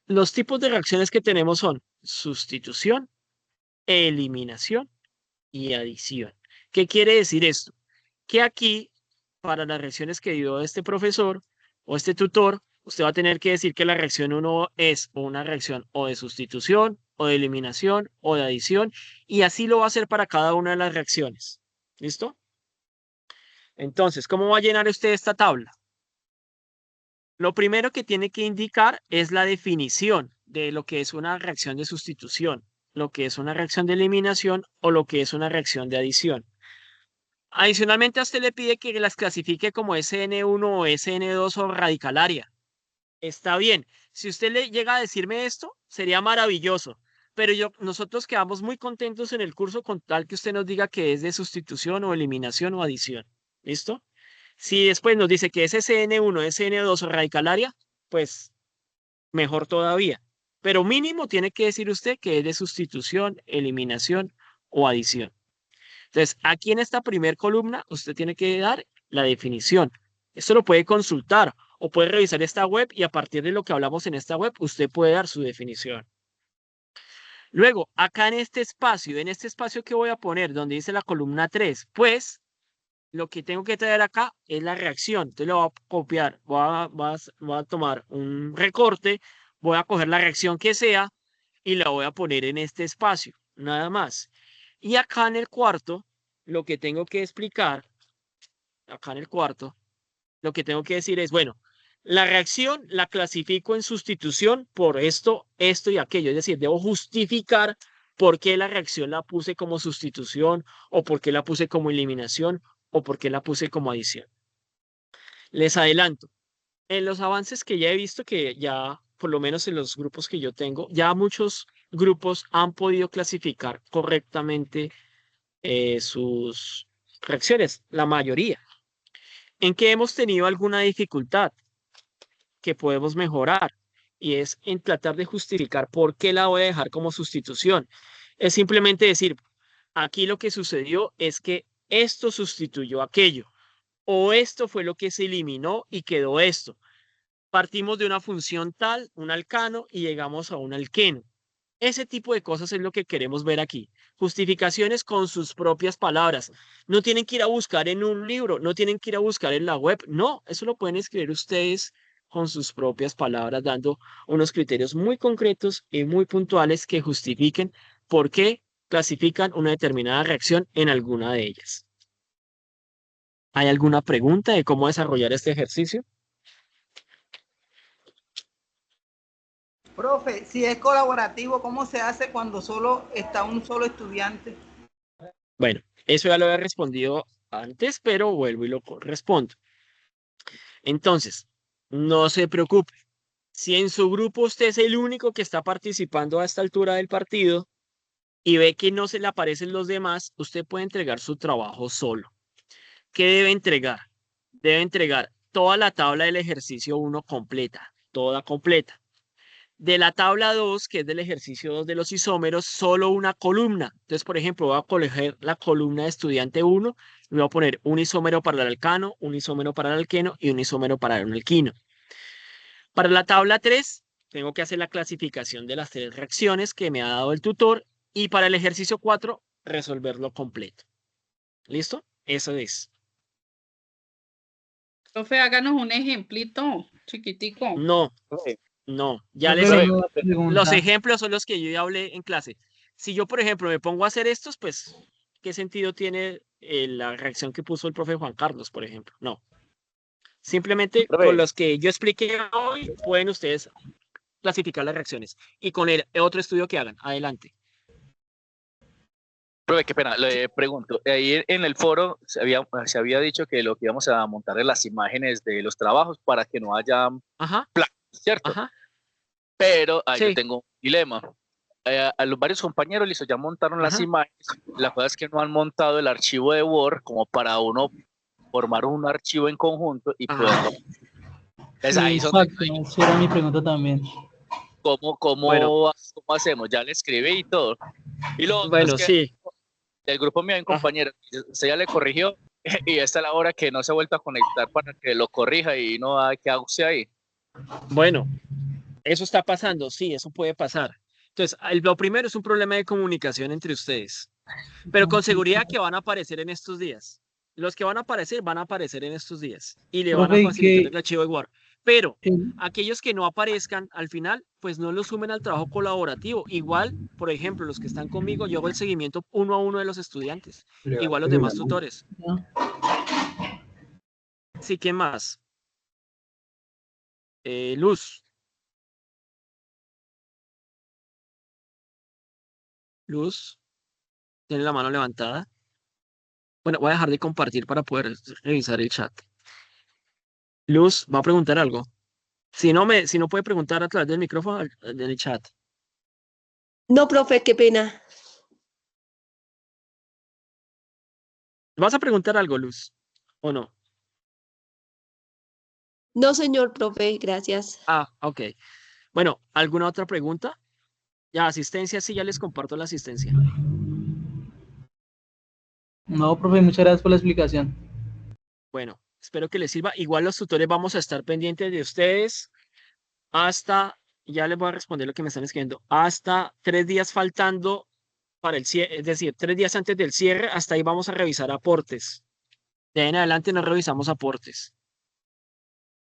los tipos de reacciones que tenemos son sustitución, eliminación y adición. ¿Qué quiere decir esto? Que aquí, para las reacciones que dio este profesor o este tutor, usted va a tener que decir que la reacción 1 es una reacción o de sustitución, o de eliminación, o de adición, y así lo va a hacer para cada una de las reacciones. ¿Listo? Entonces, ¿cómo va a llenar usted esta tabla? Lo primero que tiene que indicar es la definición de lo que es una reacción de sustitución, lo que es una reacción de eliminación o lo que es una reacción de adición. Adicionalmente, a usted le pide que las clasifique como SN1 o SN2 o radicalaria. Está bien. Si usted le llega a decirme esto, sería maravilloso. Pero nosotros quedamos muy contentos en el curso con tal que usted nos diga que es de sustitución o eliminación o adición. ¿Listo? Si después nos dice que es SN1, SN2 o radicalaria, pues mejor todavía. Pero mínimo tiene que decir usted que es de sustitución, eliminación o adición. Entonces, aquí en esta primer columna, usted tiene que dar la definición. Esto lo puede consultar o puede revisar esta web y a partir de lo que hablamos en esta web, usted puede dar su definición. Luego, acá en este espacio que voy a poner, donde dice la columna 3, pues, lo que tengo que traer acá es la reacción. Entonces lo voy a copiar, voy a tomar un recorte, voy a coger la reacción que sea y la voy a poner en este espacio, nada más. Y acá en el cuarto, lo que tengo que explicar, acá en el cuarto, lo que tengo que decir es, bueno, la reacción la clasifico en sustitución por esto, esto y aquello. Es decir, debo justificar por qué la reacción la puse como sustitución o por qué la puse como eliminación o por qué la puse como adición. Les adelanto, en los avances que ya he visto que ya, por lo menos en los grupos que yo tengo, ya muchos grupos han podido clasificar correctamente sus reacciones, la mayoría. ¿En qué hemos tenido alguna dificultad que podemos mejorar? Y es en tratar de justificar por qué la voy a dejar como sustitución. Es simplemente decir, aquí lo que sucedió es que esto sustituyó aquello, o esto fue lo que se eliminó y quedó esto. Partimos de una función tal, un alcano, y llegamos a un alqueno. Ese tipo de cosas es lo que queremos ver aquí. Justificaciones con sus propias palabras. No tienen que ir a buscar en un libro, no tienen que ir a buscar en la web. No, eso lo pueden escribir ustedes con sus propias palabras, dando unos criterios muy concretos y muy puntuales que justifiquen por qué clasifican una determinada reacción en alguna de ellas. ¿Hay alguna pregunta de cómo desarrollar este ejercicio? Profe, si es colaborativo, ¿cómo se hace cuando solo está un solo estudiante? Bueno, eso ya lo había respondido antes, pero vuelvo y lo respondo. Entonces, no se preocupe. Si en su grupo usted es el único que está participando a esta altura del partido y ve que no se le aparecen los demás, usted puede entregar su trabajo solo. ¿Qué debe entregar? Debe entregar toda la tabla del ejercicio 1 completa, toda completa. De la tabla 2, que es del ejercicio 2 de los isómeros, solo una columna. Entonces, por ejemplo, voy a coger la columna de estudiante 1 y voy a poner un isómero para el alcano, un isómero para el alqueno y un isómero para el alquino. Para la tabla 3, tengo que hacer la clasificación de las 3 reacciones que me ha dado el tutor y para el ejercicio 4, resolverlo completo. ¿Listo? Eso es. Profe, háganos un ejemplito chiquitico. No, no, ya les los ejemplos son los que yo ya hablé en clase. Si yo, por ejemplo, me pongo a hacer estos, pues, ¿qué sentido tiene la reacción que puso el profe Juan Carlos, por ejemplo? No. Simplemente con los que yo expliqué hoy, pueden ustedes clasificar las reacciones. Y con el otro estudio que hagan. Adelante. Profe, qué pena, le pregunto. Ahí en el foro se había dicho que lo que íbamos a montar es las imágenes de los trabajos para que no haya plagio, ¿cierto? Ajá. Pero ahí yo tengo un dilema. A los varios compañeros listo, ya montaron las imágenes. La cosa es que no han montado el archivo de Word como para uno formar un archivo en conjunto y poderlo. Sí, exacto, esa era mi pregunta también. ¿Cómo hacemos? Ya le escribí y todo. Y lo bueno, es que el grupo mío hay un compañero, usted ya le corrigió y esta es la hora que no se ha vuelto a conectar para que lo corrija y no hay que usted ahí. Bueno, eso está pasando, sí, eso puede pasar. Entonces, lo primero es un problema de comunicación entre ustedes, pero con seguridad que van a aparecer en estos días. Los que van a aparecer en estos días y le van a facilitar el archivo de Word. Pero aquellos que no aparezcan al final, pues no los sumen al trabajo colaborativo. Igual, por ejemplo, los que están conmigo, yo hago el seguimiento 1 a 1 de los estudiantes. Igual los demás tutores. Sí, ¿quién más? Luz. Luz. Tiene la mano levantada. Bueno, voy a dejar de compartir para poder revisar el chat. Luz, ¿va a preguntar algo? Si no puede preguntar a través del micrófono del chat. No, profe, qué pena. ¿Vas a preguntar algo, Luz? ¿O no? No, señor profe, gracias. Ok. Bueno, ¿alguna otra pregunta? Ya, asistencia, sí, ya les comparto la asistencia. No, profe, muchas gracias por la explicación. Bueno, espero que les sirva. Igual los tutores vamos a estar pendientes de ustedes hasta, ya les voy a responder lo que me están escribiendo, hasta 3 días faltando para el cierre, es decir, 3 días antes del cierre, hasta ahí vamos a revisar aportes. De ahí en adelante no revisamos aportes,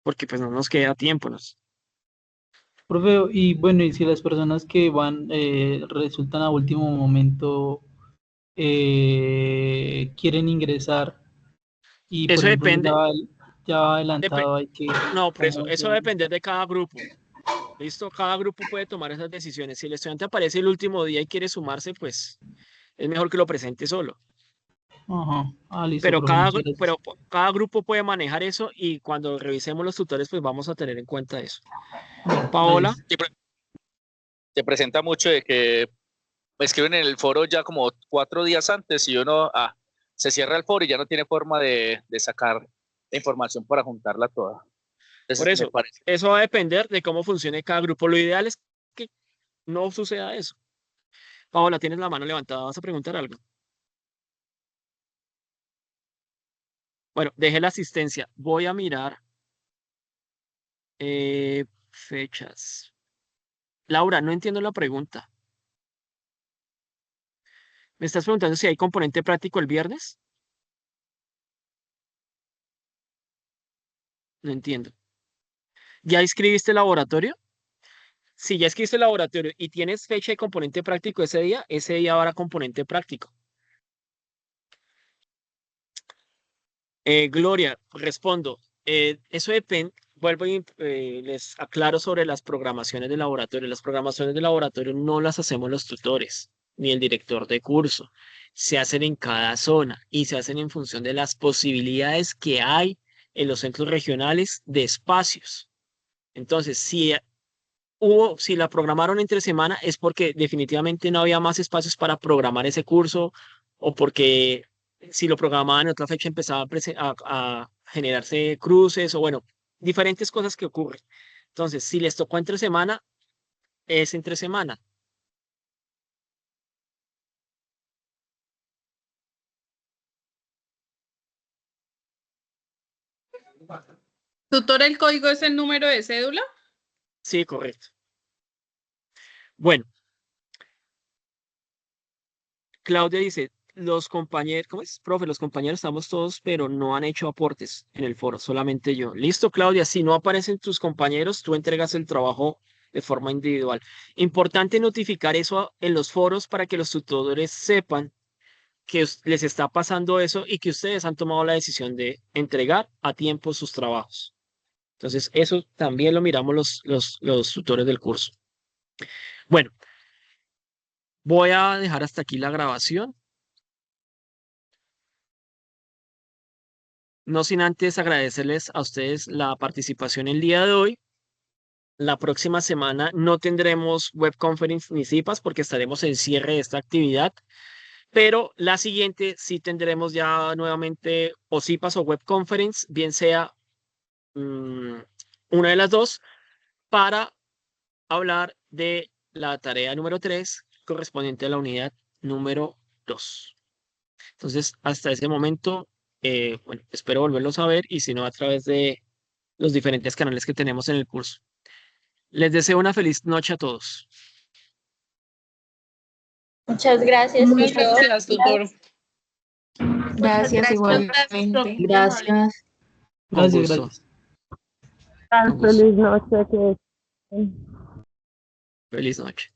porque pues no nos queda tiempo. Profe, y bueno, y si las personas que van resultan a último momento quieren ingresar y por Eso ejemplo depende. ya adelantado hay que... No, por eso ¿cómo va a depender de cada grupo. ¿Listo? Cada grupo puede tomar esas decisiones. Si el estudiante aparece el último día y quiere sumarse, pues es mejor que lo presente solo. Ajá. Ah, listo, Pero profe, muchas gracias. pero cada grupo puede manejar eso y cuando revisemos los tutores, pues vamos a tener en cuenta eso. Paola. Se presenta mucho de que me escriben en el foro ya como 4 días antes y uno se cierra el foro y ya no tiene forma de sacar la información para juntarla toda. Entonces, Por eso, eso va a depender de cómo funcione cada grupo. Lo ideal es que no suceda eso. Paola, tienes la mano levantada, ¿vas a preguntar algo? Bueno, dejé la asistencia. Voy a mirar fechas. Laura, no entiendo la pregunta. ¿Me estás preguntando si hay componente práctico el viernes? No entiendo. ¿Ya escribiste el laboratorio? Si ya escribiste el laboratorio y tienes fecha de componente práctico ese día habrá componente práctico. Gloria, respondo. Eso depende. Vuelvo y les aclaro sobre las programaciones de laboratorio. Las programaciones de laboratorio no las hacemos los tutores ni el director de curso. Se hacen en cada zona y se hacen en función de las posibilidades que hay en los centros regionales de espacios. Entonces, si la programaron entre semana es porque definitivamente no había más espacios para programar ese curso o porque si lo programaban en otra fecha empezaba a generarse cruces o bueno, diferentes cosas que ocurren. Entonces, si les tocó entre semana, es entre semana. ¿Tutor, el código es el número de cédula? Sí, correcto. Bueno. Claudia dice, los compañeros, ¿cómo es? Profe, los compañeros estamos todos, pero no han hecho aportes en el foro, solamente yo. Listo, Claudia, si no aparecen tus compañeros, tú entregas el trabajo de forma individual. Importante notificar eso en los foros para que los tutores sepan que les está pasando eso y que ustedes han tomado la decisión de entregar a tiempo sus trabajos. Entonces, eso también lo miramos los tutores del curso. Bueno, voy a dejar hasta aquí la grabación. No sin antes agradecerles a ustedes la participación el día de hoy. La próxima semana no tendremos web conference ni CIPAS porque estaremos en cierre de esta actividad, pero la siguiente sí tendremos ya nuevamente o CIPAS o web conference, bien sea una de las dos, para hablar de la tarea número 3 correspondiente a la unidad número 2. Entonces, hasta ese momento, bueno, espero volverlos a ver y si no, a través de los diferentes canales que tenemos en el curso. Les deseo una feliz noche a todos. Muchas gracias. Muchas gracias, tutor. Gracias igualmente. Gracias. Gracias. Feliz noche. Feliz noche.